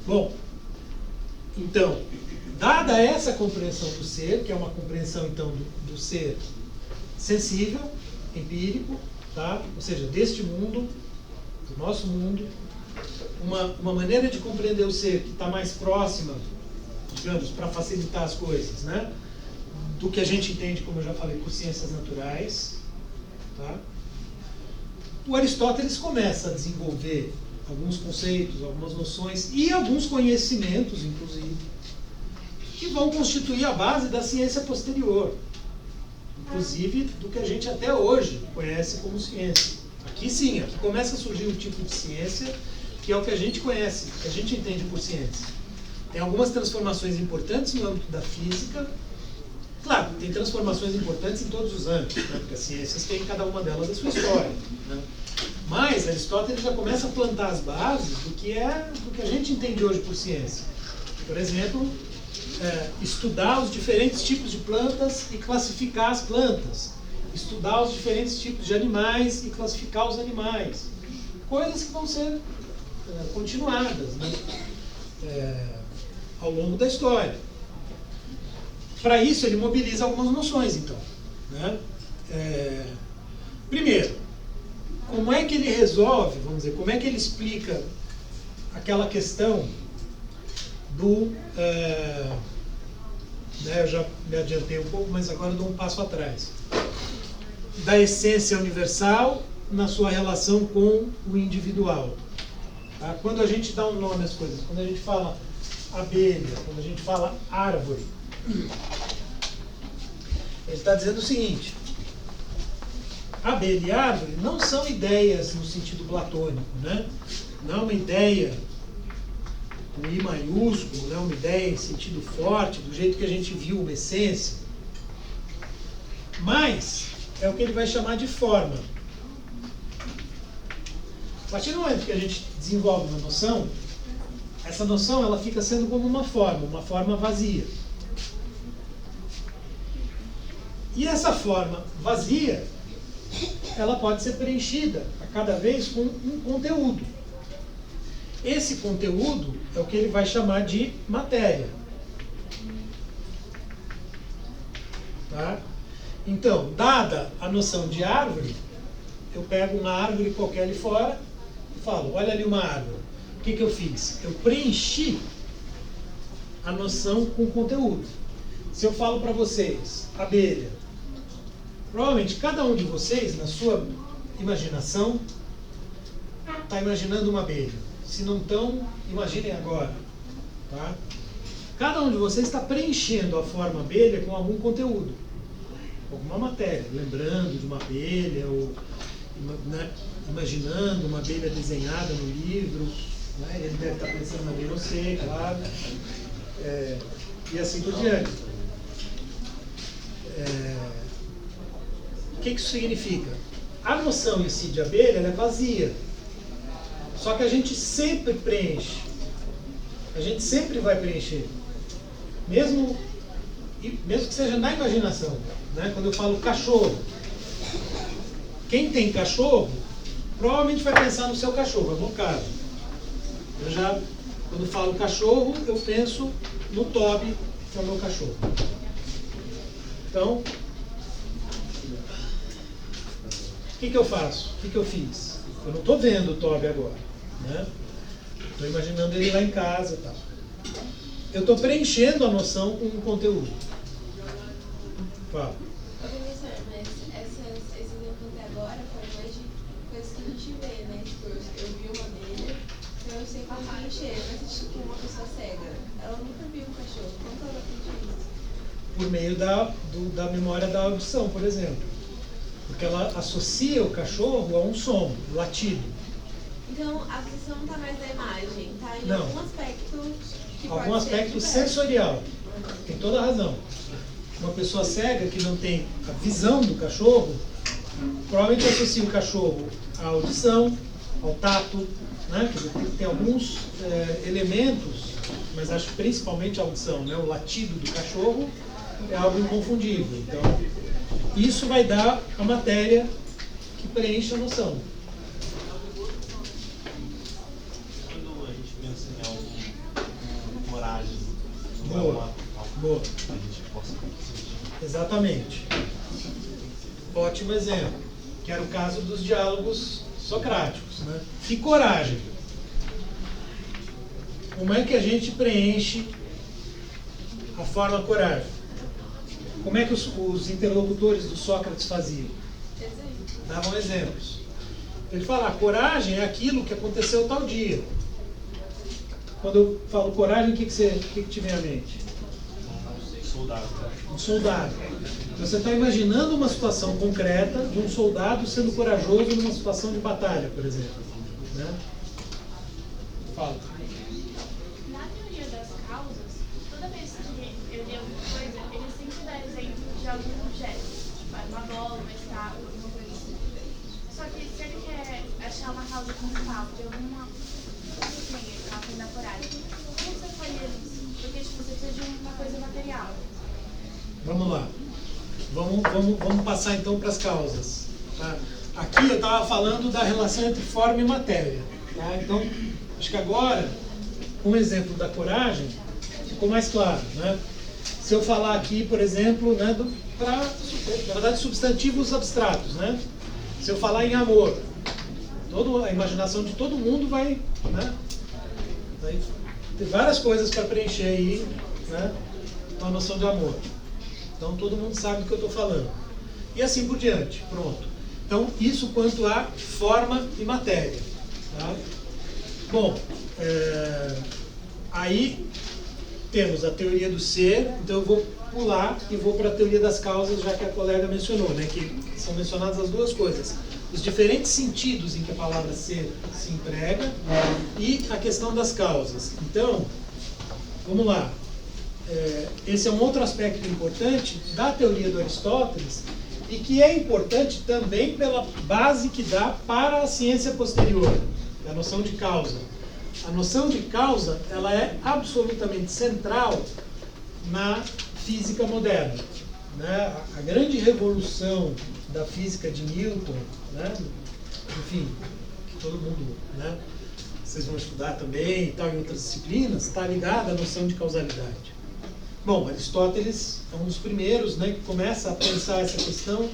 Bom, então, dada essa compreensão do ser, que é uma compreensão então do ser sensível, empírico, tá? Ou seja, deste mundo, do nosso mundo, uma maneira de compreender o ser que está mais próxima, digamos, para facilitar as coisas, né? Do que a gente entende, como eu já falei, por ciências naturais. Tá? O Aristóteles começa a desenvolver alguns conceitos, algumas noções e alguns conhecimentos, inclusive, que vão constituir a base da ciência posterior, inclusive do que a gente até hoje conhece como ciência. Aqui sim, aqui começa a surgir um tipo de ciência que é o que a gente conhece, que a gente entende por ciência. Tem algumas transformações importantes no âmbito da física. Claro, tem transformações importantes em todos os âmbitos, né? Porque as ciências têm cada uma delas a sua história. Né? Mas Aristóteles já começa a plantar as bases do que a gente entende hoje por ciência. Por exemplo, estudar os diferentes tipos de plantas e classificar as plantas. Estudar os diferentes tipos de animais e classificar os animais. Coisas que vão ser continuadas, né? Ao longo da história. Para isso, ele mobiliza algumas noções, então. Né? Primeiro, como é que ele resolve, vamos dizer, como é que ele explica aquela questão do... eu já me adiantei um pouco, mas agora dou um passo atrás. Da essência universal na sua relação com o individual. Tá? Quando a gente dá um nome às coisas, quando a gente fala abelha, quando a gente fala árvore, ele está dizendo o seguinte: abelha e árvore não são ideias no sentido platônico, né? Não é uma ideia com I maiúsculo, não é uma ideia em sentido forte, do jeito que a gente viu uma essência, mas é o que ele vai chamar de forma. A partir do momento que a gente desenvolve uma noção, essa noção ela fica sendo como uma forma vazia. E essa forma vazia, ela pode ser preenchida a cada vez com um conteúdo. Esse conteúdo é o que ele vai chamar de matéria. Tá? Então, dada a noção de árvore, eu pego uma árvore qualquer ali fora e falo, olha ali uma árvore. O que eu fiz? Eu preenchi a noção com conteúdo. Se eu falo para vocês, abelha, provavelmente cada um de vocês, na sua imaginação, está imaginando uma abelha. Se não estão, imaginem agora. Tá? Cada um de vocês está preenchendo a forma abelha com algum conteúdo, alguma matéria, lembrando de uma abelha, ou né, imaginando uma abelha desenhada no livro. Né? Ele deve estar pensando na abelha, eu sei, claro. E assim por diante. O que isso significa? A noção em si de abelha ela é vazia. Só que a gente sempre preenche. A gente sempre vai preencher. Mesmo que seja na imaginação. Né? Quando eu falo cachorro. Quem tem cachorro, provavelmente vai pensar no seu cachorro, é no caso. Quando falo cachorro, eu penso no Toby, que é o meu cachorro. Então, o que eu faço? O que eu fiz? Eu não estou vendo o Toby agora. Estou imaginando ele lá em casa e tal. Eu estou preenchendo a noção com um conteúdo. Fala. Professor, mas esse exemplo até agora foi mais de coisas que a gente vê, né? Tipo, eu vi uma abelha, então eu sei como preencher, mas tipo uma pessoa cega, ela nunca viu um cachorro, como que ela aprende isso? Por meio da memória da audição, por exemplo. Porque ela associa o cachorro a um som, latido. Então, a visão não está mais na imagem, está em Não. algum aspecto que Algum pode ser aspecto diverso. sensorial. Tem toda a razão. Uma pessoa cega que não tem a visão do cachorro, provavelmente associa o cachorro à audição, ao tato, né? Quer dizer, tem alguns elementos, mas acho que principalmente a audição, né? O latido do cachorro é algo inconfundível. Então, isso vai dar a matéria que preenche a noção. Quando a gente pensa em algo com coragem, Boa. Boa. a gente possa sentir. Exatamente. Ótimo exemplo. Que era o caso dos diálogos socráticos. Né? Que coragem. Como é que a gente preenche a forma coragem? Como é que os interlocutores do Sócrates faziam? Davam exemplos. Ele fala, a coragem é aquilo que aconteceu tal dia. Quando eu falo coragem, o que te vem à mente? Soldado. Um soldado. Você está imaginando uma situação concreta de um soldado sendo corajoso numa situação de batalha, por exemplo. Né? Fala. Na teoria das causas, toda vez que eu li alguma coisa, ele sempre dá exemplo de algum objeto. Tipo, uma bola, uma estátua, alguma coisa assim. Só que se ele quer achar uma causa principal de alguma coisa da coragem, como você faria isso? Porque tipo, você precisa de uma coisa material. Vamos lá. Vamos passar então para as causas. Tá? Aqui eu estava falando da relação entre forma e matéria. Tá? Então, acho que agora, um exemplo da coragem ficou mais claro. Né? Se eu falar aqui, por exemplo, né, na verdade, substantivos abstratos. Né? Se eu falar em amor, a imaginação de todo mundo vai ter várias coisas para preencher aí, né, uma noção de amor. Então todo mundo sabe do que eu estou falando. E assim por diante. Pronto. Então isso quanto a forma e matéria. Tá? Bom, aí temos a teoria do ser. Então eu vou pular e vou para a teoria das causas, já que a colega mencionou, né, que são mencionadas as duas coisas. Os diferentes sentidos em que a palavra ser se emprega e a questão das causas. Então, vamos lá. Esse é um outro aspecto importante da teoria do Aristóteles e que é importante também pela base que dá para a ciência posterior, a noção de causa. A noção de causa ela é absolutamente central na física moderna. né, a grande revolução da física de Newton, né, enfim, que todo mundo, né, vocês vão estudar também e tal, em outras disciplinas, está ligada à noção de causalidade. Bom, Aristóteles é um dos primeiros, né, que começa a pensar essa questão,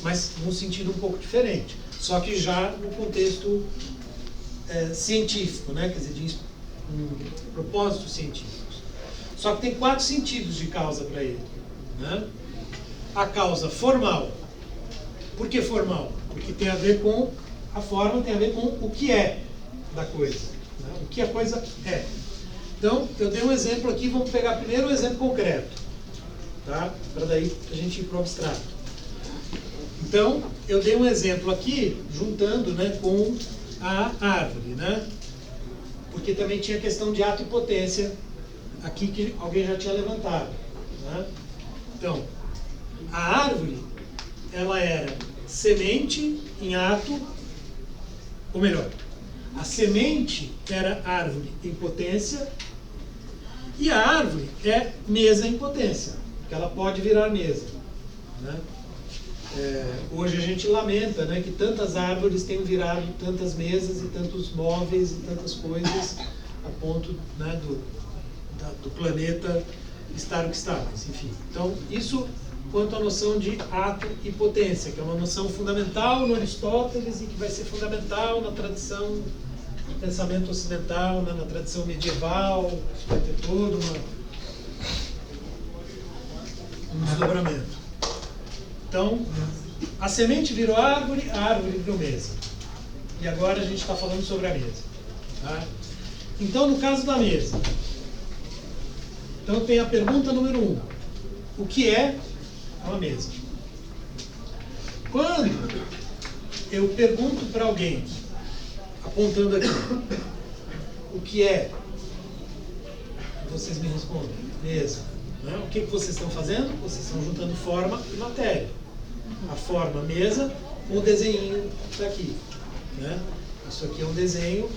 mas num sentido um pouco diferente, só que já no contexto científico, né, quer dizer, de propósitos científicos. Só que tem 4 sentidos de causa para ele, né? A causa formal. Por que formal? Porque tem a ver com a forma, tem a ver com o que é da coisa, né? O que a coisa é. Então, eu dei um exemplo aqui, vamos pegar primeiro um exemplo concreto, tá? Para daí a gente ir para o abstrato. Então, eu dei um exemplo aqui, juntando, né, com a árvore, né? Porque também tinha a questão de ato e potência aqui que alguém já tinha levantado, né? Então, a árvore, ela era semente em ato, ou melhor, a semente era árvore em potência e a árvore é mesa em potência, porque ela pode virar mesa, né? Hoje a gente lamenta, né, que tantas árvores tenham virado tantas mesas e tantos móveis e tantas coisas a ponto, né, do planeta estar o que está, mas enfim. Então, isso quanto à noção de ato e potência, que é uma noção fundamental no Aristóteles e que vai ser fundamental na tradição do pensamento ocidental, né, na tradição medieval, vai ter todo um desdobramento. Então, a semente virou árvore, a árvore virou mesa. E agora a gente está falando sobre a mesa. Tá? Então, no caso da mesa, então tem a pergunta número 1. O que é uma mesa? Quando eu pergunto para alguém, apontando aqui, o que é, vocês me respondem, mesa. Né? O que vocês estão fazendo? Vocês estão juntando forma e matéria. A forma, mesa, o desenho está aqui. Né? Isso aqui é um desenho,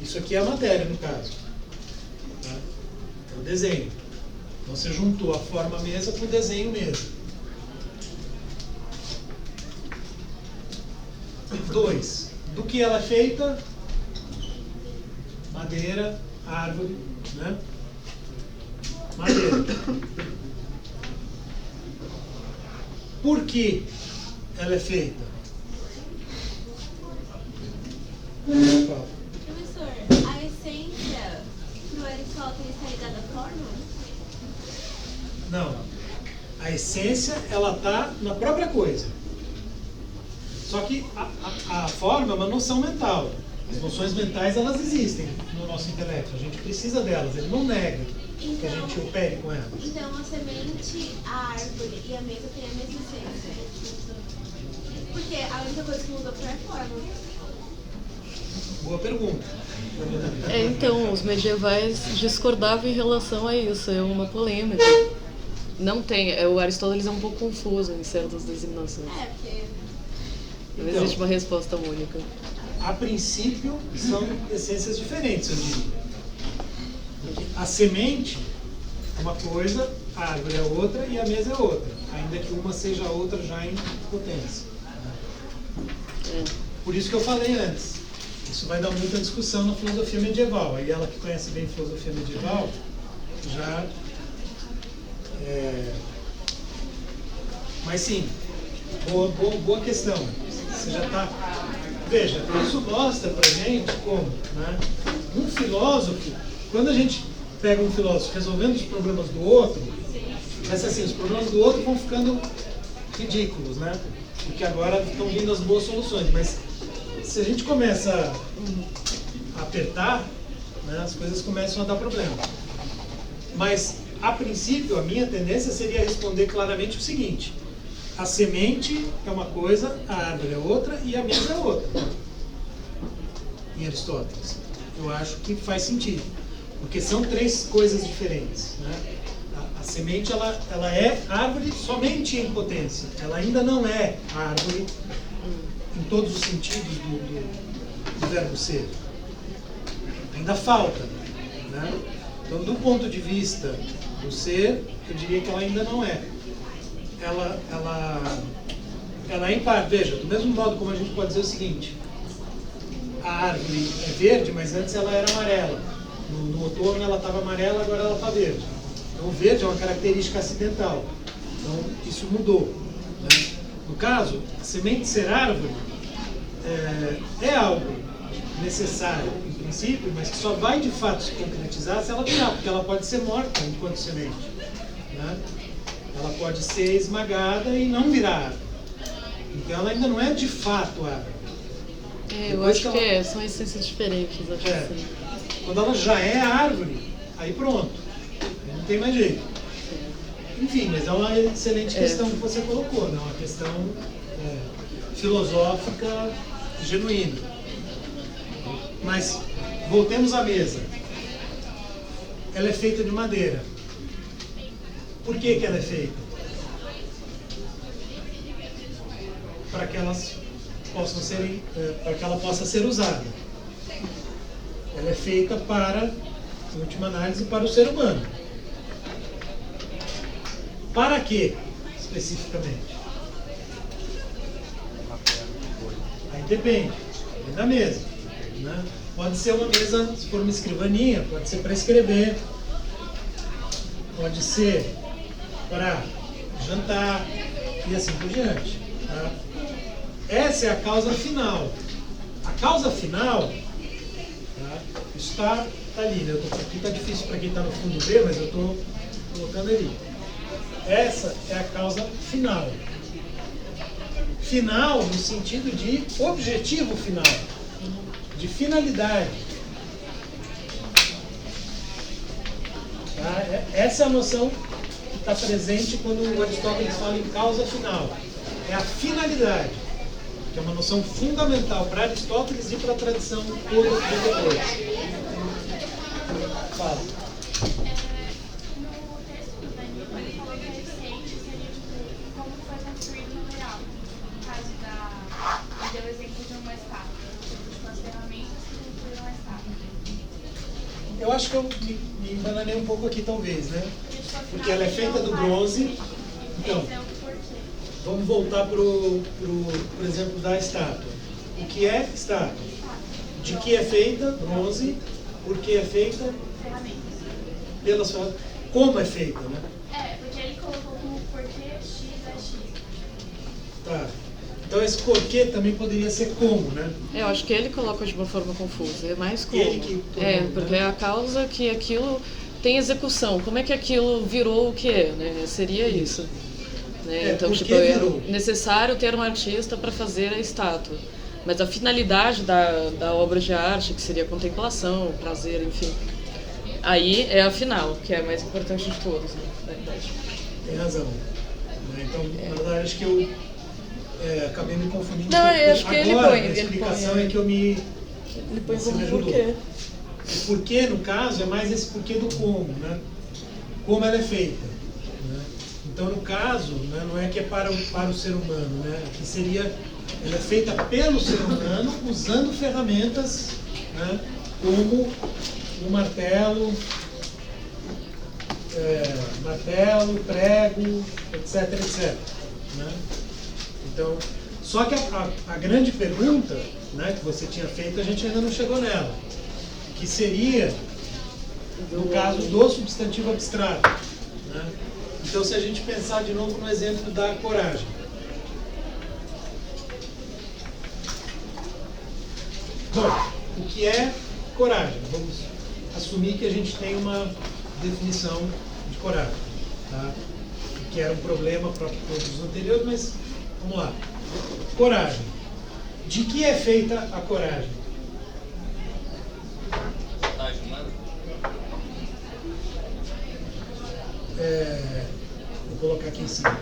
isso aqui é a matéria, no caso. Tá? É o desenho. Então você juntou a forma mesa com o desenho mesa. 2. Do que ela é feita? Madeira, árvore, né? Madeira. Por que ela é feita? Professor, a essência para o Aristóteles está ligada à forma? Não. A essência, ela está na própria coisa. Só que a forma é uma noção mental. As noções mentais, elas existem no nosso intelecto. A gente precisa delas. Ele não nega que a gente opere com elas. Então, a semente, a árvore e a mesa têm a mesma essência. Porque a única coisa que muda foi a forma. Boa pergunta. Então, os medievais discordavam em relação a isso. É uma polêmica. Não tem. O Aristóteles é um pouco confuso em certas designações. Porque... Não existe uma resposta única. A princípio, são essências diferentes, eu diria. A semente é uma coisa, a árvore é outra e a mesa é outra, ainda que uma seja a outra já em potência. Por isso que eu falei antes, isso vai dar muita discussão na filosofia medieval. Aí ela que conhece bem filosofia medieval, já... Mas sim, boa questão. Você já está... Veja, isso mostra pra gente como, né? Um filósofo, quando a gente pega um filósofo resolvendo os problemas do outro, mas assim, os problemas do outro vão ficando ridículos, né? Porque agora estão vindo as boas soluções. Mas se a gente começa a apertar, né, as coisas começam a dar problema. Mas, a princípio, a minha tendência seria responder claramente o seguinte: a semente é uma coisa, a árvore é outra e a mesa é outra. Em Aristóteles. Eu acho que faz sentido. Porque são 3 coisas diferentes. Né? A semente ela é árvore somente em potência. Ela ainda não é árvore em todos os sentidos do verbo ser. Ainda falta. Né? Então, do ponto de vista do ser, eu diria que ela ainda não é. Ela é impar. Veja, do mesmo modo como a gente pode dizer o seguinte: a árvore é verde, mas antes ela era amarela. No outono ela estava amarela, agora ela está verde. Então o verde é uma característica acidental. Então isso mudou, né? No caso, a semente ser árvore é algo necessário, em princípio, mas que só vai de fato se concretizar se ela virar, porque ela pode ser morta enquanto semente, né? Ela pode ser esmagada e não virar árvore. Então ela ainda não é de fato árvore. Eu acho que são essências diferentes. Acho assim. Quando ela já é árvore, aí pronto. Aí não tem mais jeito. Enfim, mas é uma excelente questão que você colocou, né? Uma questão filosófica genuína. Mas voltemos à mesa. Ela é feita de madeira. Por que ela é feita? Para que elas possam ser, para que ela possa ser usada. Ela é feita para, em última análise, para o ser humano. Para quê, especificamente? Aí depende da mesa, né? Pode ser uma mesa, se for uma escrivaninha, pode ser para escrever, pode ser para jantar e assim por diante, tá? Essa é a causa final. A causa final, tá? Isso está ali, né? Aqui está difícil para quem está no fundo ver, mas eu estou colocando ali. Essa é a causa final. Final no sentido de objetivo final, de finalidade. Tá? Essa é a noção que está presente quando o Aristóteles fala em causa final. É a finalidade, que é uma noção fundamental para Aristóteles e para a tradição toda depois. Fala. Deu exemplo de uma estátua, as ferramentas que construíram a estátua. Eu acho que eu me embananei um pouco aqui, talvez, né? Porque ela é feita do bronze. Então, vamos voltar por exemplo, da estátua. O que é estátua? De que é feita? Bronze. Por que é feita? Ferramentas. Pelas ferramentas. Como é feita, né? Porque ele colocou como porquê X é X. Tá. Então esse porquê também poderia ser como, né? Eu acho que ele coloca de uma forma confusa, é mais como. Ele que tornou, porque é a causa que aquilo tem execução. Como é que aquilo virou o que é, né? Seria isso. Né? Então, tipo, é necessário ter um artista para fazer a estátua. Mas a finalidade da obra de arte, que seria a contemplação, o prazer, enfim, aí é a final, que é a mais importante de todas, né? Na verdade. Tem razão. Então, na verdade, acho que eu acabei me confundindo. Não, eu acho que agora, ele põe. a explicação é que eu me... Ele põe você como me ajudou. porquê. O porquê, no caso, é mais esse porquê do como, né? Como ela é feita. Né? Então, no caso, né, não é que é para o ser humano, né? Que seria... Ela é feita pelo ser humano usando ferramentas, né, como o martelo, prego, etc, etc. Né? Então, só que a grande pergunta, né, que você tinha feito, a gente ainda não chegou nela, que seria, no caso do substantivo abstrato. Né? Então, se a gente pensar de novo no exemplo da coragem. Bom, o que é coragem? Vamos assumir que a gente tem uma definição de coragem, tá? Que era um problema para todos os anteriores, mas vamos lá. Coragem. De que é feita a coragem? Vontade humana? Vou colocar aqui em cima.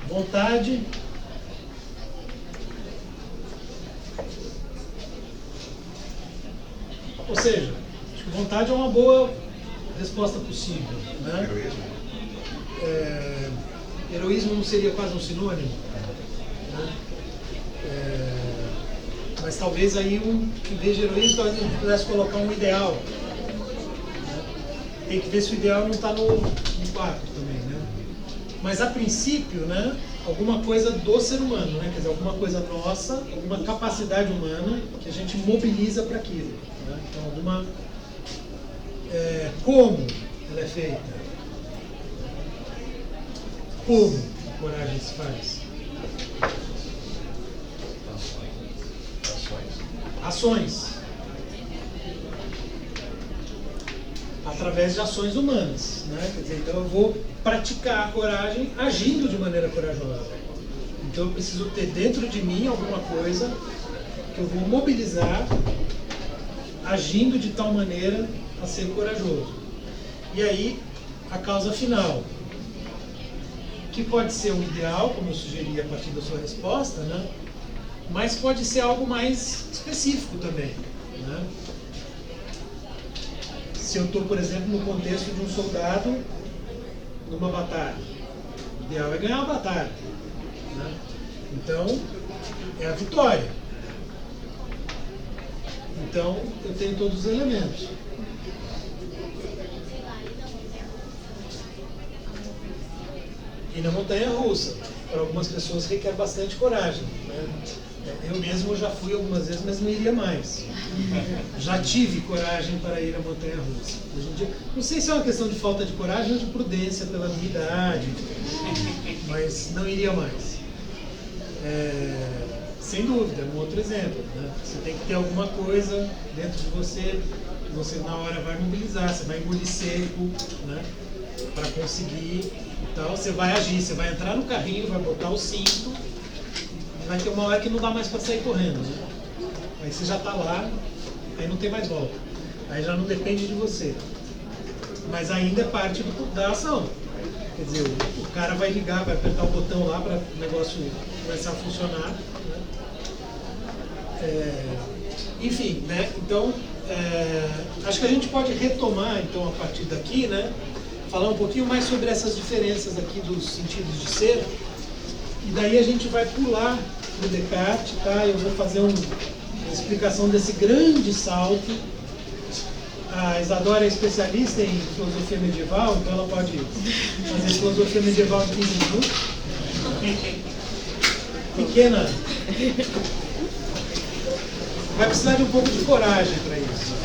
Vontade. Ou seja, acho que vontade é uma boa resposta possível. Né? Heroísmo não seria quase um sinônimo? Né? Mas talvez aí, em vez de heroísmo, talvez a gente pudesse colocar um ideal. Né? tem que ver se o ideal não está no quarto também, né? Mas a princípio, né, alguma coisa do ser humano, né? Quer dizer, alguma coisa nossa, alguma capacidade humana que a gente mobiliza para aquilo, né? Então, alguma... como ela é feita? Como a coragem se faz? Ações. Através de ações humanas, né? Quer dizer, então eu vou praticar a coragem agindo de maneira corajosa. Então eu preciso ter dentro de mim alguma coisa que eu vou mobilizar agindo de tal maneira a ser corajoso. E aí, a causa final, que pode ser um ideal, como eu sugeri a partir da sua resposta, né? Mas pode ser algo mais específico também, né? Se eu estou, por exemplo, no contexto de um soldado numa batalha, o ideal é ganhar a batalha, né? Então, é a vitória. Então, eu tenho todos os elementos. E na montanha-russa, para algumas pessoas requer bastante coragem, né? Eu mesmo já fui algumas vezes, mas não iria mais. Já tive coragem para ir à montanha-russa. Hoje em dia, não sei se é uma questão de falta de coragem ou de prudência pela minha idade, mas não iria mais. Sem dúvida, um outro exemplo, né? Você tem que ter alguma coisa dentro de você, que você na hora vai mobilizar, você vai engolir seco, né? Para conseguir. Então você vai agir, você vai entrar no carrinho, vai botar o cinto, e vai ter uma hora que não dá mais para sair correndo, né? Aí você já está lá, aí não tem mais volta. Aí já não depende de você. Mas ainda é parte da ação. Quer dizer, o cara vai ligar, vai apertar o botão lá para o negócio começar a funcionar, né? Enfim, né? Então, acho que a gente pode retomar, então, a partir daqui, né? Falar um pouquinho mais sobre essas diferenças aqui dos sentidos de ser, e daí a gente vai pular para o Descartes, tá? Eu vou fazer uma explicação desse grande salto. A Isadora é especialista em filosofia medieval, então ela pode fazer filosofia medieval em 15 minutos. Pequena. Vai precisar de um pouco de coragem para isso.